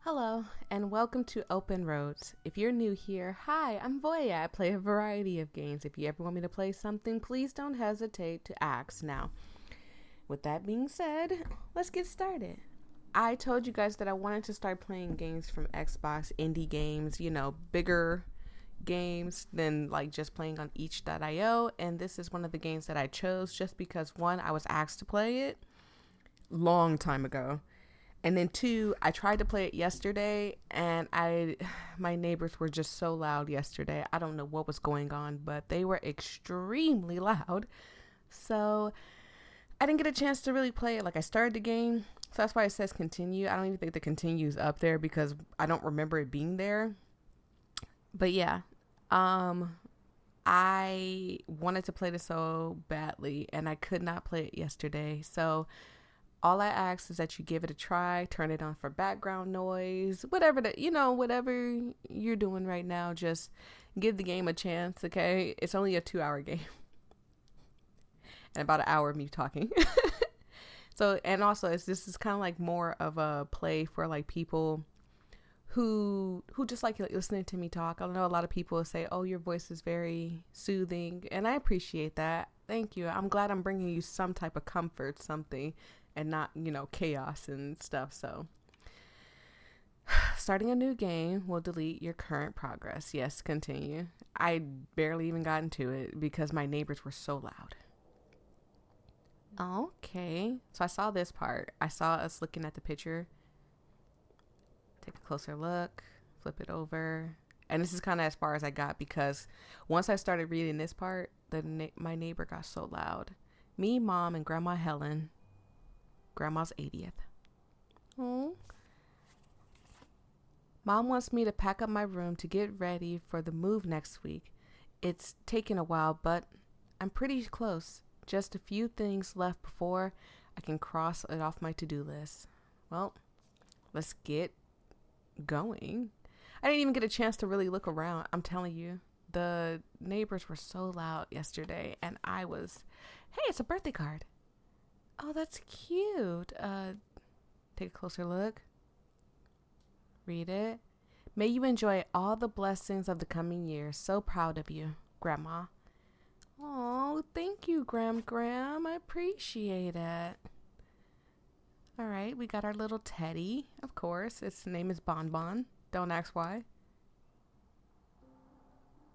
Hello, and welcome to Open Roads. If you're new here, hi, I'm Voyia. I play a variety of games. If you ever want me to play something, please don't hesitate to ask. Now, with that being said, let's get started. I told you guys that I wanted to start playing games from Xbox, indie games, bigger games than like just playing on each.io. And this is one of the games that I chose just because one, I was asked to play it long time ago. And then two, I tried to play it yesterday and my neighbors were just so loud yesterday. I don't know what was going on, but they were extremely loud. So I didn't get a chance to really play it. Like I started the game, so that's why it says continue. I don't even think the continue's up there because I don't remember it being there. But yeah, I wanted to play this so badly and I could not play it yesterday. So all I ask is that you give it a try, turn it on for background noise, whatever you're doing right now, just give the game a chance, okay? It's only a 2-hour game. And about an hour of me talking. So, and also this is kind of like more of a play for like people who just like listening to me talk. I know a lot of people say, "Oh, your voice is very soothing," and I appreciate that. Thank you. I'm glad I'm bringing you some type of comfort, something, and not chaos and stuff. So, starting a new game will delete your current progress. Yes, continue. I barely even got into it because my neighbors were so loud. Okay, so I saw this part. I saw us looking at the picture. Take a closer look, flip it over. And this is kind of as far as I got because once I started reading this part, my neighbor got so loud. Me, Mom, and Grandma Helen. Grandma's 80th. Oh. Mom wants me to pack up my room to get ready for the move next week. It's taken a while, but I'm pretty close. Just a few things left before I can cross it off my to-do list. Well, let's get going. I didn't even get a chance to really look around. I'm telling you, the neighbors were so loud yesterday, and I was, hey, it's a birthday card. Oh, that's cute. Take a closer look. Read it. May you enjoy all the blessings of the coming year. So proud of you, Grandma. Oh, thank you, Gram. I appreciate it. All right, we got our little teddy, of course. Its name is Bonbon. Don't ask why.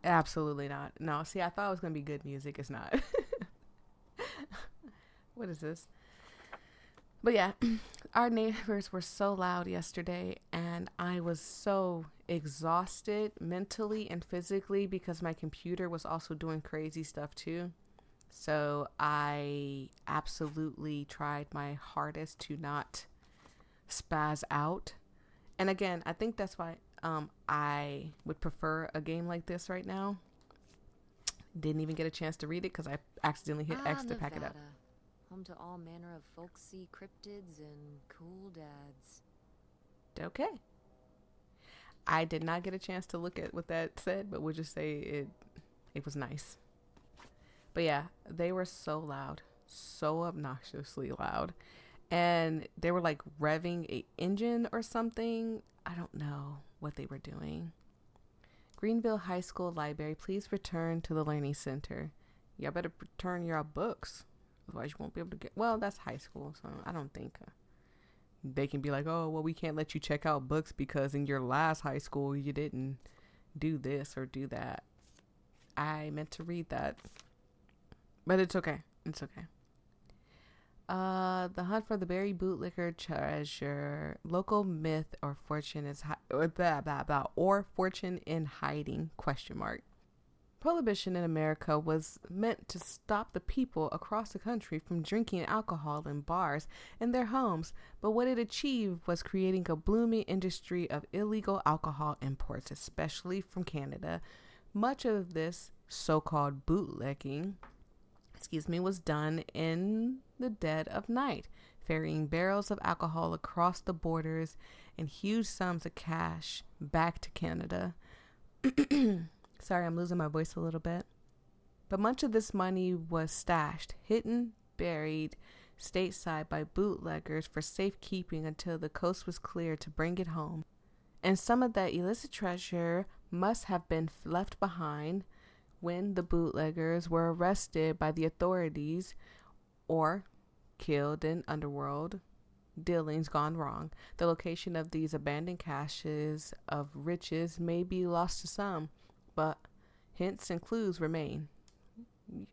Absolutely not. No, see, I thought it was going to be good music. It's not. What is this? But yeah, our neighbors were so loud yesterday, and I was so exhausted mentally and physically because my computer was also doing crazy stuff too. So I absolutely tried my hardest to not spaz out. And again, I think that's why I would prefer a game like this right now. Didn't even get a chance to read it because I accidentally hit X to pack it up. Home to all manner of folksy cryptids and cool dads. Okay. I did not get a chance to look at what that said, but we'll just say it was nice. But yeah, they were so loud, so obnoxiously loud. And they were like revving a engine or something. I don't know what they were doing. Greenville High School Library, please return to the Learning Center. Y'all better return your books. Otherwise you won't be able to get, well, that's high school, so I don't think they can be like, oh, well, we can't let you check out books because in your last high school you didn't do this or do that. I meant to read that, but it's okay. It's okay. The hunt for the buried bootlicker treasure. Local myth or fortune is or fortune in hiding ? Prohibition in America was meant to stop the people across the country from drinking alcohol in bars in their homes, but what it achieved was creating a blooming industry of illegal alcohol imports, especially from Canada. Much of this so-called bootlegging, was done in the dead of night, ferrying barrels of alcohol across the borders and huge sums of cash back to Canada. Sorry, I'm losing my voice a little bit. But much of this money was stashed, hidden, buried stateside by bootleggers for safekeeping until the coast was clear to bring it home. And some of that illicit treasure must have been left behind when the bootleggers were arrested by the authorities or killed in underworld dealings gone wrong. The location of these abandoned caches of riches may be lost to some, but hints and clues remain.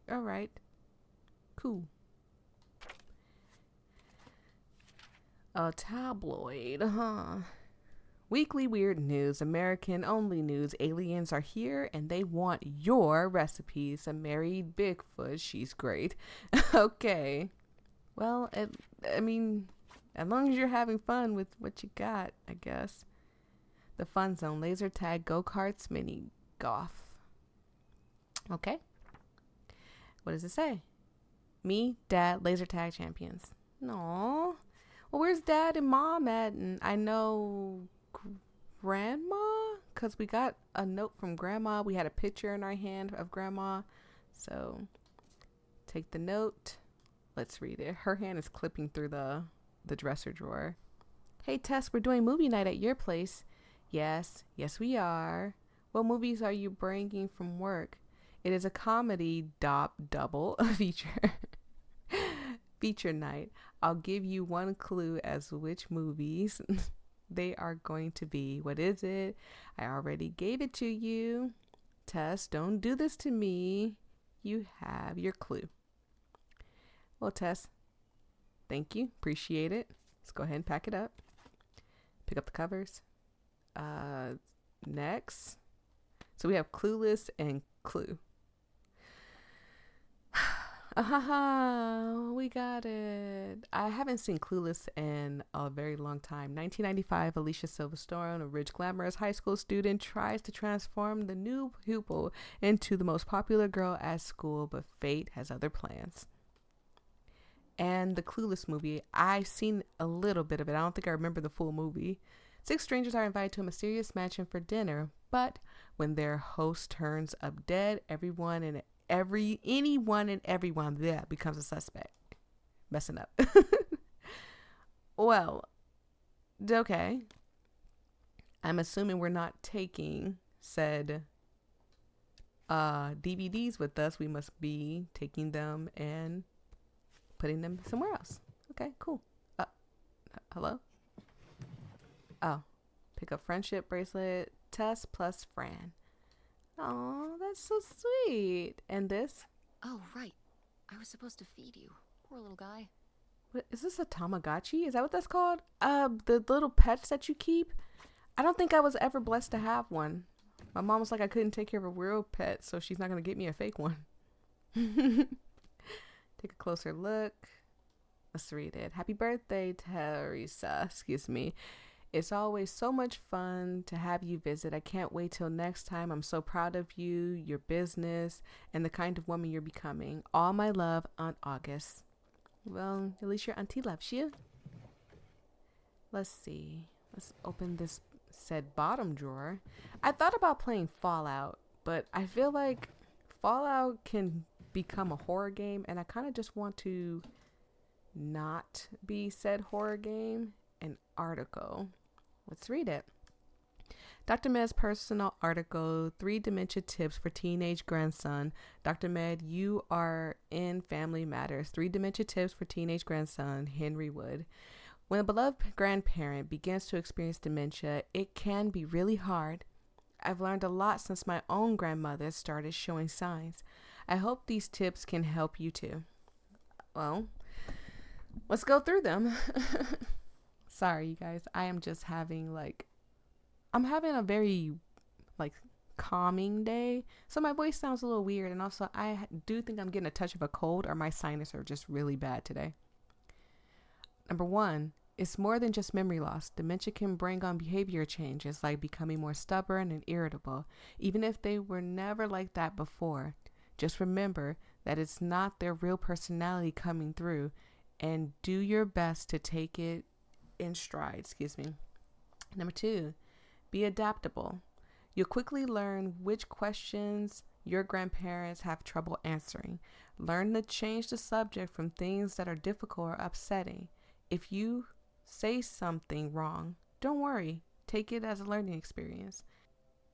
All right. Cool. A tabloid, huh? Weekly weird news, American only news. Aliens are here and they want your recipes. A married Bigfoot, she's great. Okay. Well, I mean, as long as you're having fun with what you got, I guess. The Fun Zone, laser tag, go-karts, mini golf. Okay. What does it say? Me, Dad, laser tag champions. No. Well, where's Dad and Mom at? And I know Grandma, because we got a note from Grandma. We had a picture in our hand of Grandma. So take the note. Let's read it. Her hand is clipping through the dresser drawer. Hey, Tess, we're doing movie night at your place. Yes, we are. What movies are you bringing from work? It is a comedy double feature night. I'll give you one clue as to which movies they are going to be. What is it? I already gave it to you. Tess, don't do this to me. You have your clue. Well, Tess, thank you. Appreciate it. Let's go ahead and pack it up. Pick up the covers. Next. So we have Clueless and Clue. We got it. I haven't seen Clueless in a very long time. 1995, Alicia Silverstone, a rich, glamorous high school student, tries to transform the new pupil into the most popular girl at school, but fate has other plans. And the Clueless movie, I've seen a little bit of it. I don't think I remember the full movie. 6 strangers are invited to a mysterious mansion for dinner, but when their host turns up dead, anyone and everyone there becomes a suspect. Messing up. Well, okay. I'm assuming we're not taking said DVDs with us. We must be taking them and putting them somewhere else. Okay, cool. Hello? Oh, pick up friendship bracelet, Tess plus Fran. Oh, that's so sweet. And this? Oh, right. I was supposed to feed you. Poor little guy. What, is this a Tamagotchi? Is that what that's called? The little pets that you keep? I don't think I was ever blessed to have one. My mom was like, I couldn't take care of a real pet, so she's not going to get me a fake one. Take a closer look. Let's read it. Happy birthday, Teresa. Excuse me. It's always so much fun to have you visit. I can't wait till next time. I'm so proud of you, your business, and the kind of woman you're becoming. All my love, Aunt August. Well, at least your auntie loves you. Let's see. Let's open this said bottom drawer. I thought about playing Fallout, but I feel like Fallout can become a horror game, and I kind of just want to not be said horror game. An article. Let's read it. Dr. Med's personal article, 3 dementia tips for teenage grandson. Dr. Med, you are in Family Matters. 3 dementia tips for teenage grandson, Henry Wood. When a beloved grandparent begins to experience dementia, it can be really hard. I've learned a lot since my own grandmother started showing signs. I hope these tips can help you too. Well, let's go through them. Sorry, you guys. I am just having I'm having a very calming day. So my voice sounds a little weird. And also I do think I'm getting a touch of a cold, or my sinuses are just really bad today. Number 1, it's more than just memory loss. Dementia can bring on behavior changes like becoming more stubborn and irritable, even if they were never like that before. Just remember that it's not their real personality coming through, and do your best to take it in stride. Number 2, be adaptable. You'll quickly learn which questions your grandparents have trouble answering. Learn to change the subject from things that are difficult or upsetting. If you say something wrong, don't worry. Take it as a learning experience.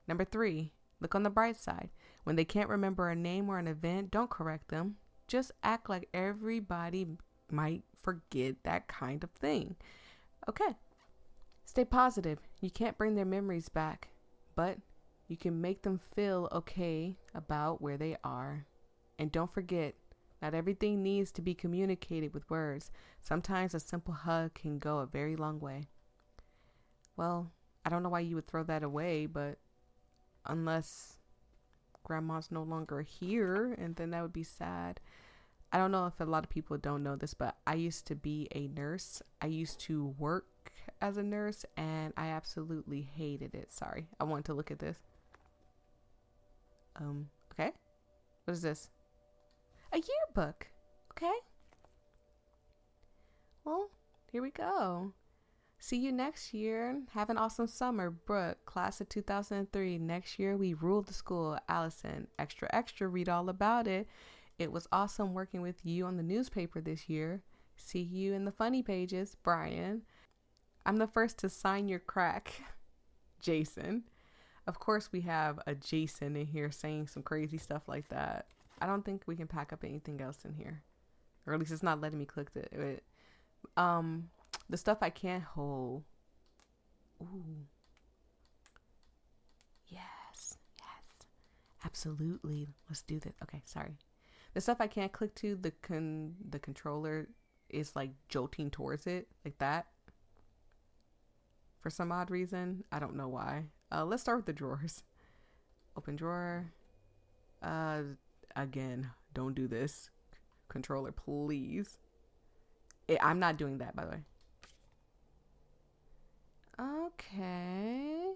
Number 3, look on the bright side. When they can't remember a name or an event, don't correct them. Just act like everybody might forget that kind of thing. Okay. Stay positive. You can't bring their memories back, but you can make them feel okay about where they are. And don't forget, not everything needs to be communicated with words. Sometimes a simple hug can go a very long way. Well, I don't know why you would throw that away, but unless grandma's no longer here, and then that would be sad. I don't know if a lot of people don't know this, but I used to be a nurse. I used to work as a nurse, and I absolutely hated it. Sorry, I wanted to look at this. Okay. What is this? A yearbook. Okay. Well, here we go. See you next year. Have an awesome summer. Brooke, class of 2003. Next year, we ruled the school. Allison, extra, extra, read all about it. It was awesome working with you on the newspaper this year. See you in the funny pages. Brian, I'm the first to sign your crack. Jason. Of course, we have a Jason in here saying some crazy stuff like that. I don't think we can pack up anything else in here. Or at least it's not letting me click it. The stuff I can't hold. Ooh. Yes. Absolutely. Let's do this. Okay, sorry. The stuff I can't click to, the controller is like jolting towards it, like that. For some odd reason. I don't know why. Let's start with the drawers. Open drawer. Again, don't do this. Controller, please. I'm not doing that, by the way. Okay.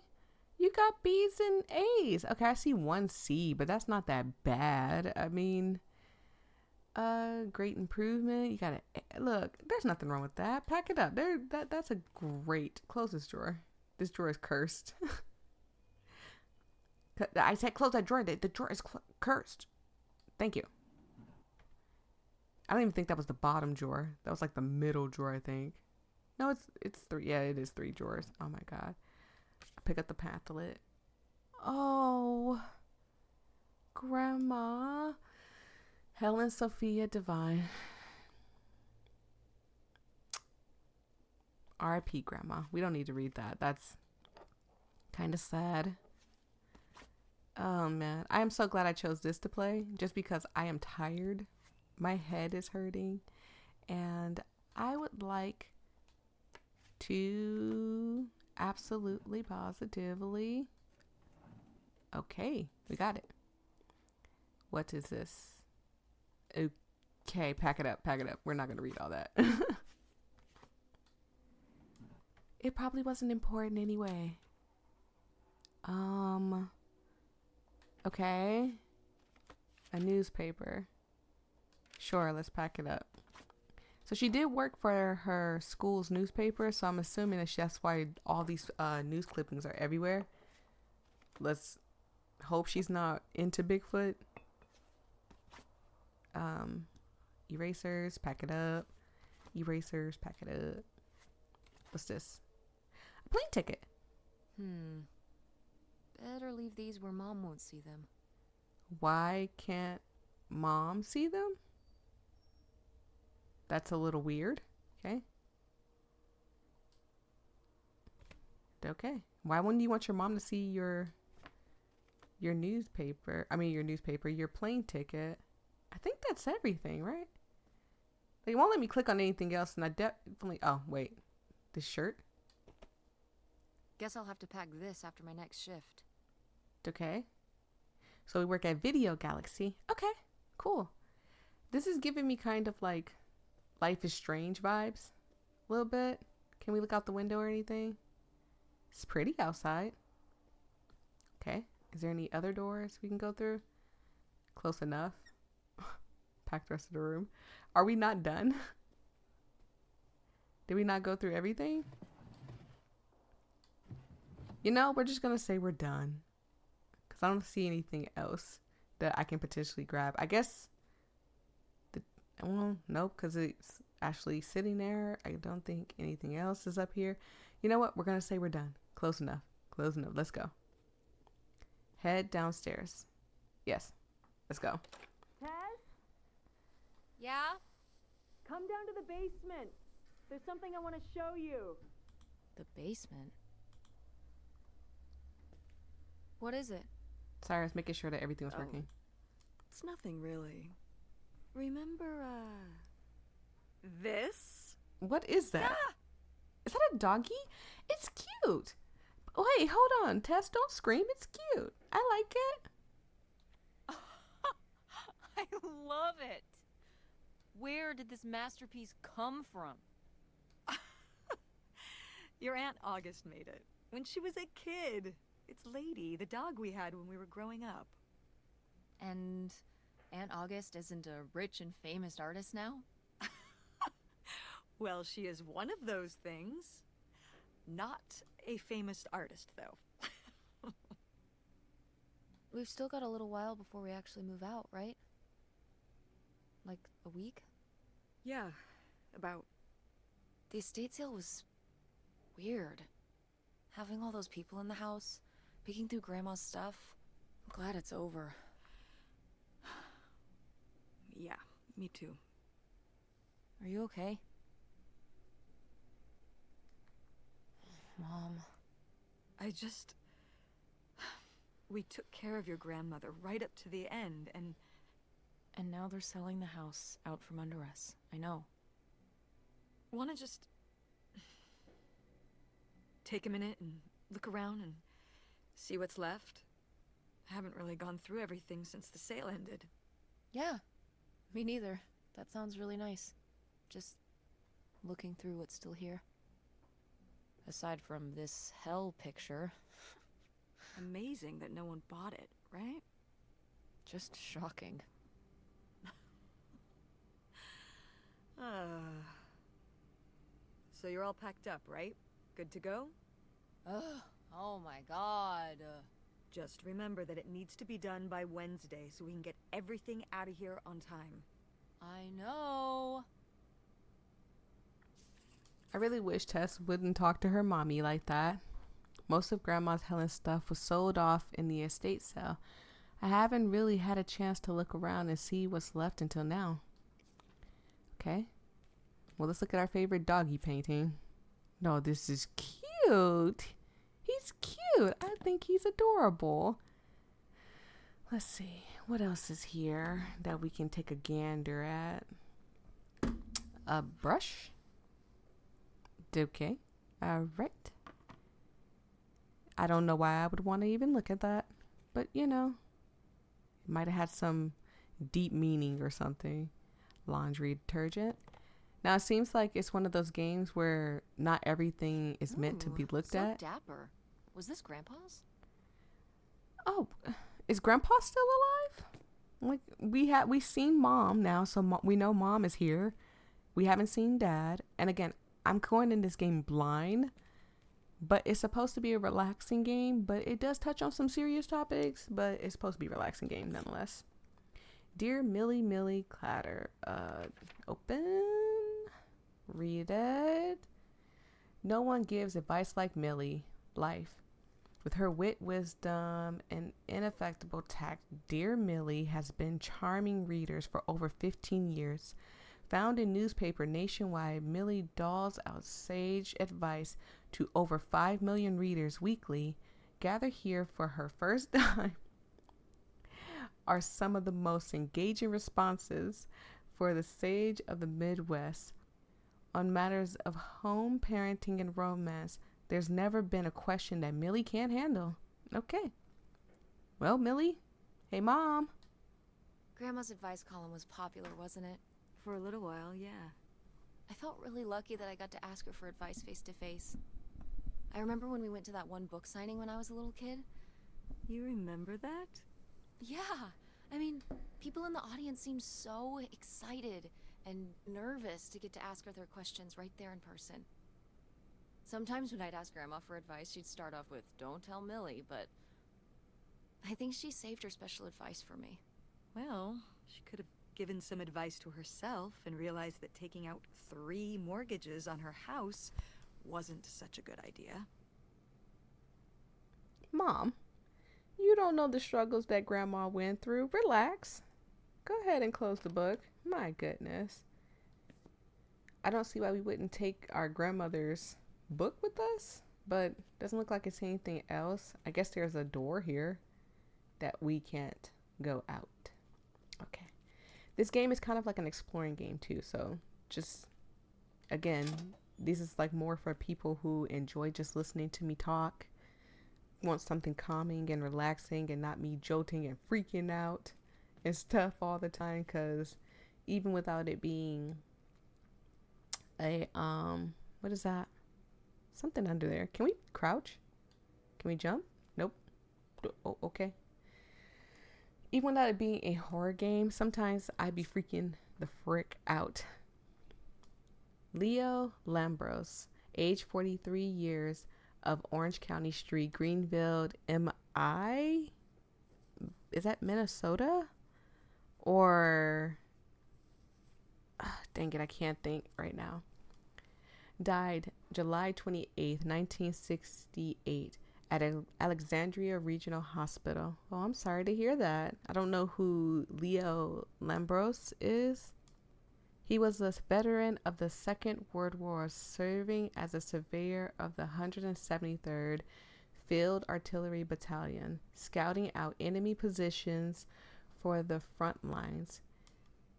You got B's and A's. Okay, I see one C, but that's not that bad. I mean, great improvement. You got to look. There's nothing wrong with that. Pack it up. That's a great. Close this drawer. This drawer is cursed. I said close that drawer. The drawer is cursed. Thank you. I don't even think that was the bottom drawer. That was like the middle drawer, I think. No, it's 3. Yeah, it is 3 drawers. Oh my god. I pick up the pamphlet. Oh, Grandma. Helen Sophia Divine. R.I.P. Grandma. We don't need to read that. That's kind of sad. Oh man, I am so glad I chose this to play just because I am tired. My head is hurting and I would like to absolutely positively. Okay, we got it. What is this? Okay, pack it up. We're not going to read all that. It probably wasn't important anyway. Okay. A newspaper. Sure, let's pack it up. So she did work for her school's newspaper, so I'm assuming that's why all these news clippings are everywhere. Let's hope she's not into Bigfoot. Erasers, pack it up. Erasers, pack it up. What's this? A plane ticket. Better leave these where Mom won't see them. Why can't Mom see them? That's a little weird. Okay. Okay. Why wouldn't you want your mom to see your newspaper? Your plane ticket. I think that's everything, right? They won't let me click on anything else, and I definitely... Oh, wait. This shirt? Guess I'll have to pack this after my next shift. Okay. So we work at Video Galaxy. Okay, cool. This is giving me kind of like Life is Strange vibes. A little bit. Can we look out the window or anything? It's pretty outside. Okay. Is there any other doors we can go through? Close enough. Pack the rest of the room. Are we not done? Did we not go through everything? You know, we're just going to say we're done. Because I don't see anything else that I can potentially grab. I guess... Well, nope, because it's actually sitting there. I don't think anything else is up here. You know what? We're going to say we're done. Close enough. Close enough. Let's go. Head downstairs. Yes. Let's go. Tess, Yeah? come down to the basement. There's something I want to show you. The basement? What is it? Sorry, I was making sure that everything was working. It's nothing really. Remember, this? What is that? Yeah! Is that a doggy? It's cute. Wait, hold on. Tess, don't scream. It's cute. I like it. I love it! Where did this masterpiece come from? Your Aunt August made it. When she was a kid. It's Lady, the dog we had when we were growing up. And Aunt August isn't a rich and famous artist now? Well, she is one of those things. Not a famous artist, though. We've still got a little while before we actually move out, right? Like a week? Yeah, about. The estate sale was weird. Having all those people in the house, picking through Grandma's stuff. I'm glad it's over. Yeah, me too. Are you okay? Mom. We took care of your grandmother right up to the end, and now they're selling the house out from under us. I know. wanna just take a minute and look around and see what's left. I haven't really gone through everything since the sale ended. Yeah, me neither. That sounds really nice. Just looking through what's still here. Aside from this hell picture. Amazing that no one bought it, right? Just shocking. So you're all packed up, right? Good to go? Ugh, oh my god. Just remember that it needs to be done by Wednesday so we can get everything out of here on time. I know. I really wish Tess wouldn't talk to her mommy like that. Most of Grandma's Helen's stuff was sold off in the estate sale. I haven't really had a chance to look around and see what's left until now. Okay. Well, let's look at our favorite doggy painting. No, this is cute. He's cute. I think he's adorable. Let's see. What else is here that we can take a gander at? A brush. Okay. All right. I don't know why I would want to even look at that. But, you know, it might have had some deep meaning or something. Laundry detergent. Now, it seems like it's one of those games where not everything is meant to be looked so at. Dapper. Was this Grandpa's? Oh, is Grandpa still alive? Like, we've seen Mom now, so we know Mom is here. We haven't seen Dad. And again, I'm going in this game blind, but it's supposed to be a relaxing game, but it does touch on some serious topics, but it's supposed to be a relaxing game nonetheless. Dear Millie Clatter, open, read it. No one gives advice like Millie. Life. With her wit, wisdom, and ineffectual tact, Dear Millie has been charming readers for over 15 years. Found in newspaper nationwide, Millie doles out sage advice to over 5 million readers weekly. Gather here for her first time are some of the most engaging responses for the sage of the Midwest on matters of home, parenting, and romance. There's never been a question that Millie can't handle. Okay. Well, Millie. Hey, Mom. Grandma's advice column was popular, wasn't it? For a little while, yeah. I felt really lucky that I got to ask her for advice face to face. I remember when we went to that one book signing when I was a little kid. You remember that? Yeah. I mean, people in the audience seemed so excited and nervous to get to ask her their questions right there in person. Sometimes when I'd ask Grandma for advice, she'd start off with, "Don't tell Millie," but I think she saved her special advice for me. Well, she could have given some advice to herself and realized that taking out 3 mortgages on her house wasn't such a good idea. Mom, you don't know the struggles that Grandma went through. Relax. Go ahead and close the book. My goodness. I don't see why we wouldn't take our grandmother's book with us, but doesn't look like it's anything else. I guess there's a door here that we can't go out. Okay. This game is kind of like an exploring game too, so just, again, this is like more for people who enjoy just listening to me talk, want something calming and relaxing and not me jolting and freaking out and stuff all the time, because even without it being a what is that, something under there, can we crouch, can we jump? Nope. Oh, okay. Even without it being a horror game, sometimes I'd be freaking the frick out. Leo Lambros, age 43 years, of Orange County Street, Greenville, MI? Is that Minnesota? Or, dang it, I can't think right now. Died July 28th, 1968 at Alexandria Regional Hospital. Oh, I'm sorry to hear that. I don't know who Leo Lambros is. He was a veteran of the Second World War, serving as a surveyor of the 173rd Field Artillery Battalion, scouting out enemy positions for the front lines.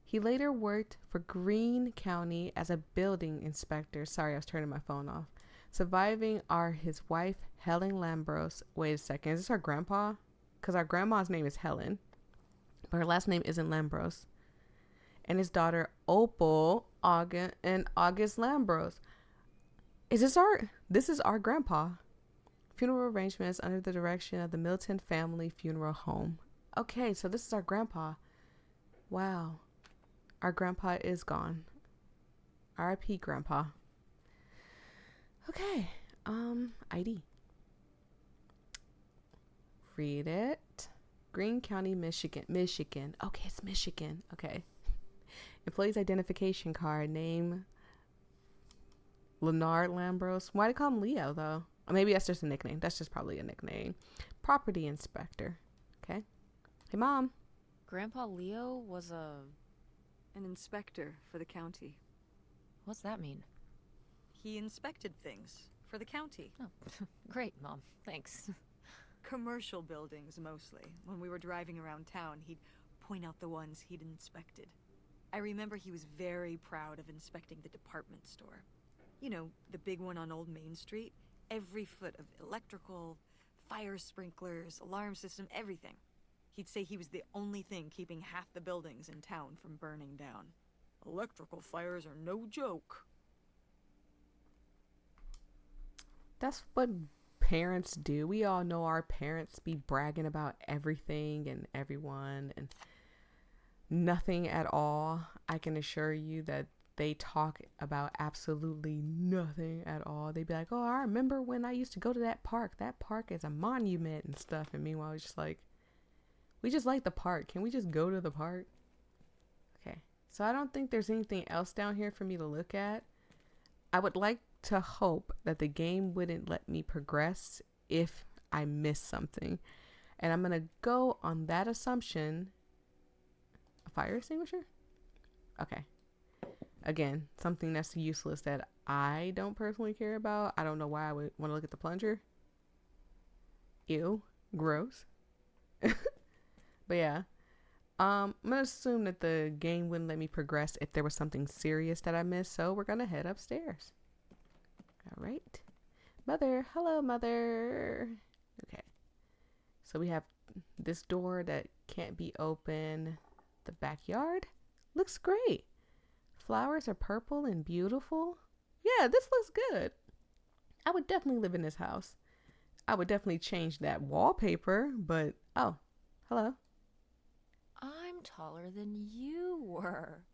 He later worked for Greene County as a building inspector. Sorry, I was turning my phone off. Surviving are his wife, Helen Lambros. Wait a second, is this our grandpa? Because our grandma's name is Helen, but her last name isn't Lambros. And his daughter, Opal August Lambros. This is our grandpa. Funeral arrangements under the direction of the Milton Family Funeral Home. Okay, so this is our grandpa. Wow. Our grandpa is gone. R.I.P. Grandpa. Okay. ID. Read it. Greene County, Michigan. Okay, it's Michigan. Okay. Employee's identification card. Name Leonard Lambros. Why do they call him Leo though? Or maybe that's just a nickname. That's just probably a nickname. Property inspector. Okay. Hey, Mom. Grandpa Leo was An inspector for the county. What's that mean? He inspected things for the county. Oh, great, Mom. Thanks. Commercial buildings, mostly. When we were driving around town, he'd point out the ones he'd inspected. I remember he was very proud of inspecting the department store. You know, the big one on Old Main Street. Every foot of electrical, fire sprinklers, alarm system, everything. He'd say he was the only thing keeping half the buildings in town from burning down. Electrical fires are no joke. That's what parents do. We all know our parents be bragging about everything and everyone and nothing at all. I can assure you that they talk about absolutely nothing at all. They'd be like, oh, I remember when I used to go to that park. That park is a monument and stuff. And meanwhile, it's just like, we just like the park. Can we just go to the park? Okay. So I don't think there's anything else down here for me to look at. I would like to hope that the game wouldn't let me progress if I miss something. And I'm going to go on that assumption. A fire extinguisher? Okay. Again, something that's useless that I don't personally care about. I don't know why I would want to look at the plunger. Ew. Gross. But yeah. I'm going to assume that the game wouldn't let me progress if there was something serious that I missed. So we're going to head upstairs. All right. Mother. Hello, Mother. Okay. So we have this door that can't be open. The backyard looks great. Flowers are purple and beautiful. Yeah, this looks good. I would definitely live in this house. I would definitely change that wallpaper, but oh, hello. I'm taller than you were.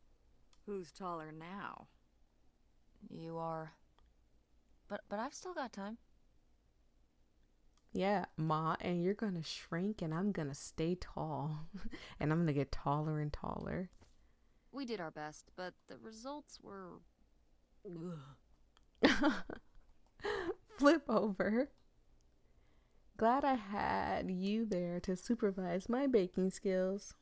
Who's taller now? You are. But I've still got time. Yeah, Ma, and you're gonna shrink and I'm gonna stay tall. And I'm gonna get taller and taller. We did our best, but the results were... Flip over. glad I had you there to supervise my baking skills.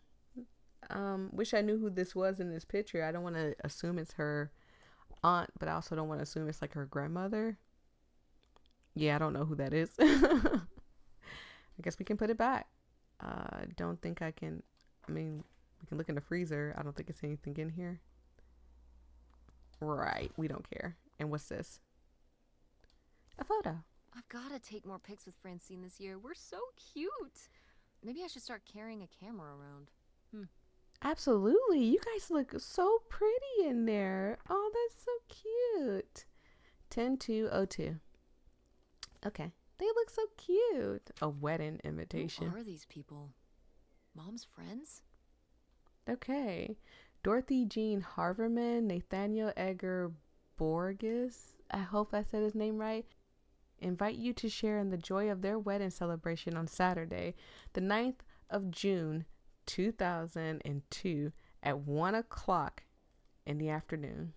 Wish I knew who this was in this picture. I don't want to assume it's her aunt, but I also don't want to assume it's like her grandmother. Yeah, I don't know who that is. I guess we can put it back. Don't think I can. I mean, we can look in the freezer. I don't think it's anything in here. Right, we don't care. And what's this? A photo. I've got to take more pics with Francine this year. We're so cute. Maybe I should start carrying a camera around. Absolutely. You guys look so pretty in there. Oh, that's so cute. 10202. Okay. They look so cute. A wedding invitation. Who are these people? Mom's friends? Okay. Dorothy Jean Harverman, Nathaniel Edgar Borges, I hope I said his name right, invite you to share in the joy of their wedding celebration on Saturday, the 9th of June, 2002 at 1 o'clock in the afternoon.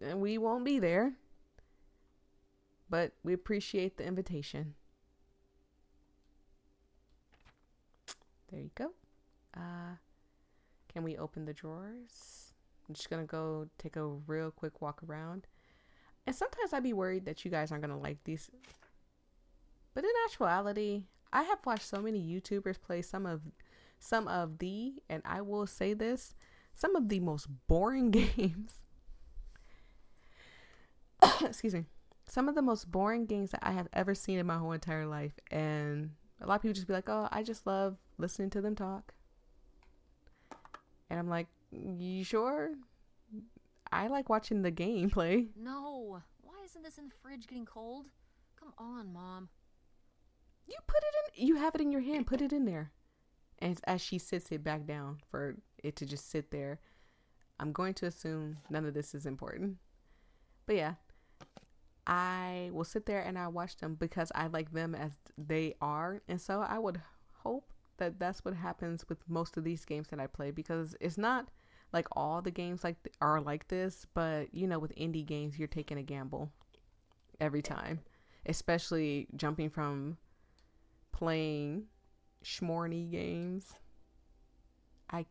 And we won't be there, but we appreciate the invitation. There you go. Can we open the drawers? I'm just gonna go take a real quick walk around. And sometimes I'd be worried that you guys aren't gonna like these, but in actuality, I have watched so many YouTubers play some of the, and I will say this, some of the most boring games. Excuse me. Some of the most boring games that I have ever seen in my whole entire life. And a lot of people just be like, oh, I just love listening to them talk. And I'm like, you sure? I like watching the gameplay. No. Why isn't this in the fridge getting cold? Come on, Mom. You put it in. You have it in your hand. Put it in there. And as she sits it back down for it to just sit there, I'm going to assume none of this is important. But yeah, I will sit there and I watch them because I like them as they are. And so I would hope that that's what happens with most of these games that I play, because it's not like all the games are like this, but you know, with indie games, you're taking a gamble every time, especially jumping from playing schmorny games. I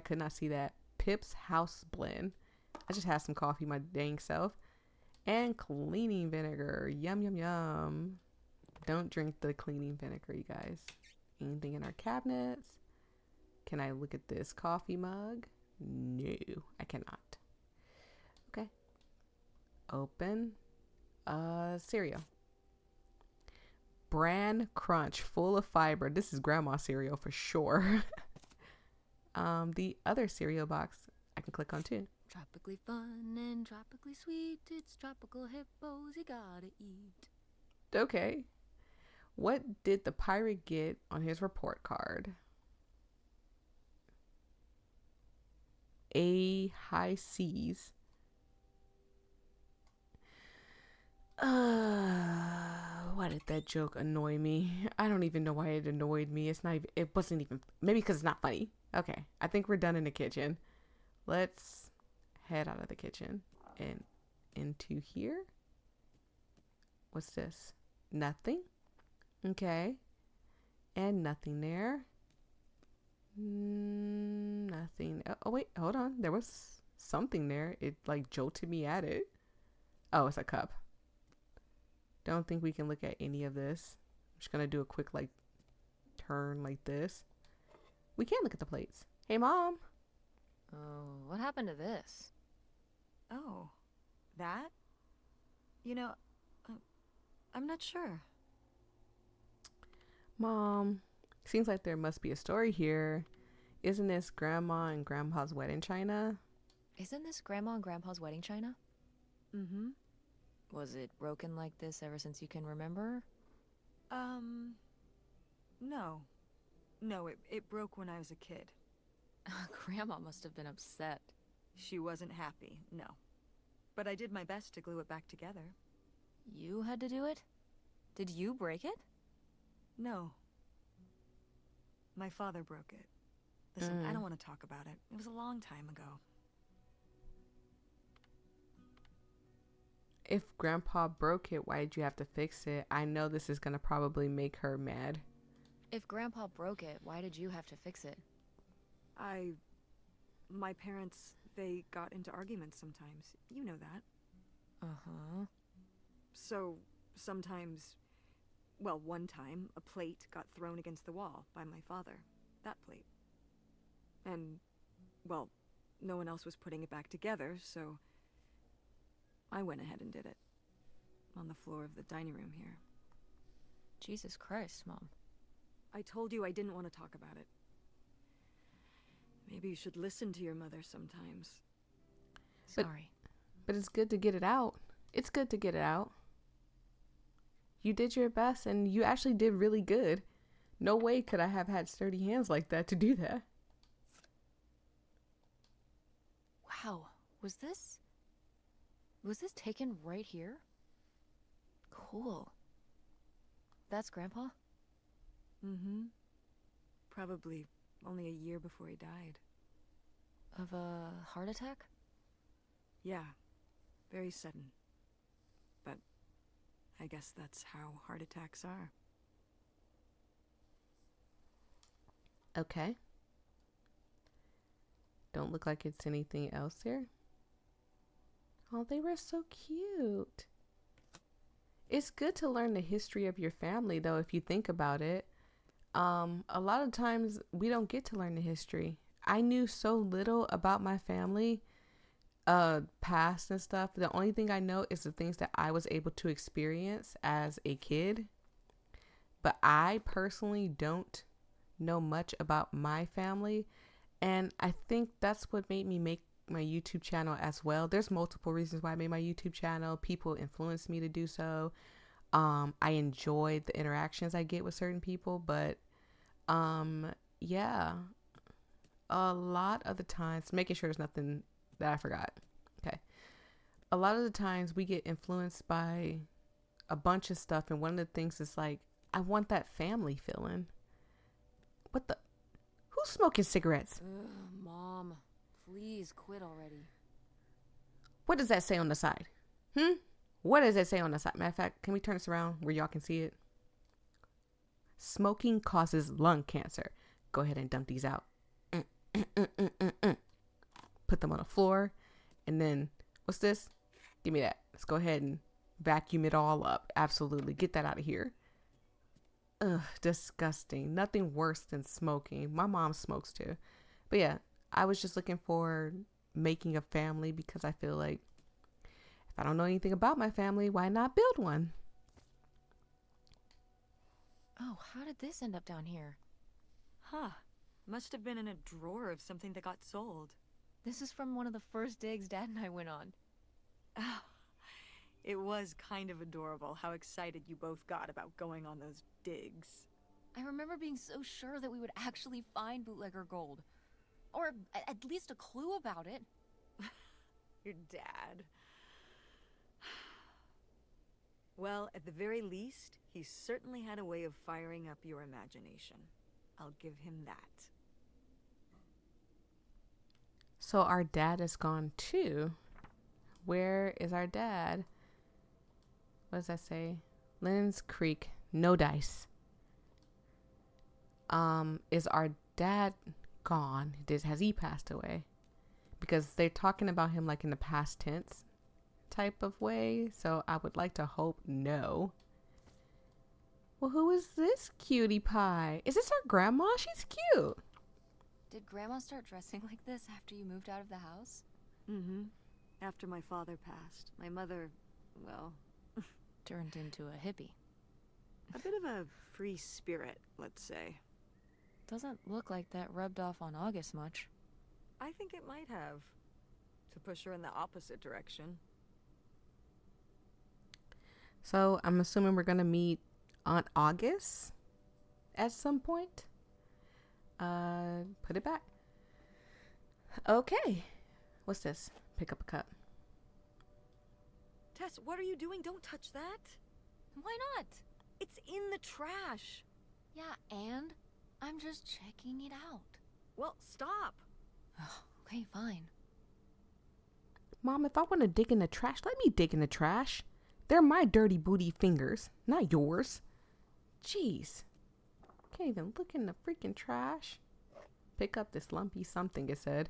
could not see that. Pip's House Blend. I just had some coffee my dang self. And cleaning vinegar. Yum, yum, yum. Don't drink the cleaning vinegar, you guys. Anything in our cabinets? Can I look at this coffee mug? No, I cannot. Okay. Open. Cereal. Bran Crunch, full of fiber. This is grandma's cereal for sure. The other cereal box I can click on too. Tropically fun and tropically sweet. It's tropical hippos you gotta eat. Okay. What did the pirate get on his report card? A high seas. Why did that joke annoy me? I don't even know why it annoyed me. It wasn't even, maybe because it's not funny. Okay, I think we're done in the kitchen. Let's head out of the kitchen and into here. What's this? Nothing. Okay. And nothing there. Nothing. Oh, wait, hold on. There was something there. It like jolted me at it. Oh, it's a cup. Don't think we can look at any of this. I'm just gonna do a quick like turn like this. We can look at the plates. Hey, Mom. Oh, what happened to this? Oh, that? You know, I'm not sure. Mom, seems like there must be a story here. Isn't this Grandma and Grandpa's wedding china? Isn't this Grandma and Grandpa's wedding china? Mm-hmm. Was it broken like this ever since you can remember? No. No, it broke when I was a kid. Grandma must have been upset. She wasn't happy, no. But I did my best to glue it back together. You had to do it? Did you break it? No. My father broke it. Listen, I don't want to talk about it. It was a long time ago. If Grandpa broke it, why did you have to fix it? I know this is gonna probably make her mad. If Grandpa broke it, why did you have to fix it? My parents, they got into arguments sometimes. You know that. Uh-huh. So, sometimes, well, one time, a plate got thrown against the wall by my father. That plate. And, well, no one else was putting it back together, so I went ahead and did it. On the floor of the dining room here. Jesus Christ, Mom. I told you I didn't want to talk about it. Maybe you should listen to your mother sometimes. Sorry. But it's good to get it out. It's good to get it out. You did your best, and you actually did really good. No way could I have had sturdy hands like that to do that. Wow. Was this taken right here? Cool. That's Grandpa? Mm-hmm. Probably only a year before he died. Of a heart attack? Yeah. Very sudden. But I guess that's how heart attacks are. Okay. Don't look like it's anything else here. Oh, they were so cute. It's good to learn the history of your family, though, if you think about it. A lot of times we don't get to learn the history. I knew so little about my family, past and stuff. The only thing I know is the things that I was able to experience as a kid. But I personally don't know much about my family. And I think that's what made me make my YouTube channel as well. There's multiple reasons why I made my YouTube channel. People influenced me to do so. I enjoy the interactions I get with certain people, but yeah, a lot of the times, making sure there's nothing that I forgot. Okay. A lot of the times we get influenced by a bunch of stuff, and one of the things is like, I want that family feeling. What the? Who's smoking cigarettes? Ugh, Mom, please quit already. What does that say on the side? What does it say on the side? Matter of fact, can we turn this around where y'all can see it? Smoking causes lung cancer. Go ahead and dump these out. Put them on the floor. And then, what's this? Give me that. Let's go ahead and vacuum it all up. Absolutely. Get that out of here. Ugh, disgusting. Nothing worse than smoking. My mom smokes too. But yeah, I was just looking for making a family because I feel like if I don't know anything about my family, why not build one? Oh, how did this end up down here? Huh. Must have been in a drawer of something that got sold. This is from one of the first digs Dad and I went on. Oh, it was kind of adorable how excited you both got about going on those digs. I remember being so sure that we would actually find bootlegger gold. Or at least a clue about it. Your dad. Well, at the very least, he certainly had a way of firing up your imagination. I'll give him that. So our dad is gone too. Where is our dad? What does that say? Lynn's Creek, no dice. Is our dad gone? Has he passed away? Because they're talking about him like in the past tense type of way. So I would like to hope no. Well, who is this cutie pie? Is this our grandma? She's cute. Did Grandma start dressing like this after you moved out of the house? Mm-hmm. After my father passed, my mother, well... Turned into a hippie. A bit of a free spirit, let's say. Doesn't look like that rubbed off on August much. I think it might have. To push her in the opposite direction. So I'm assuming we're going to meet Aunt August at some point. Put it back. Okay. What's this? Pick up a cup. Tess, what are you doing? Don't touch that. Why not? It's in the trash. Yeah, and I'm just checking it out. Well, stop. Okay, fine. Mom, if I want to dig in the trash, let me dig in the trash. They're my dirty booty fingers, not yours. Jeez. Can't even look in the freaking trash. Pick up this lumpy something, it said.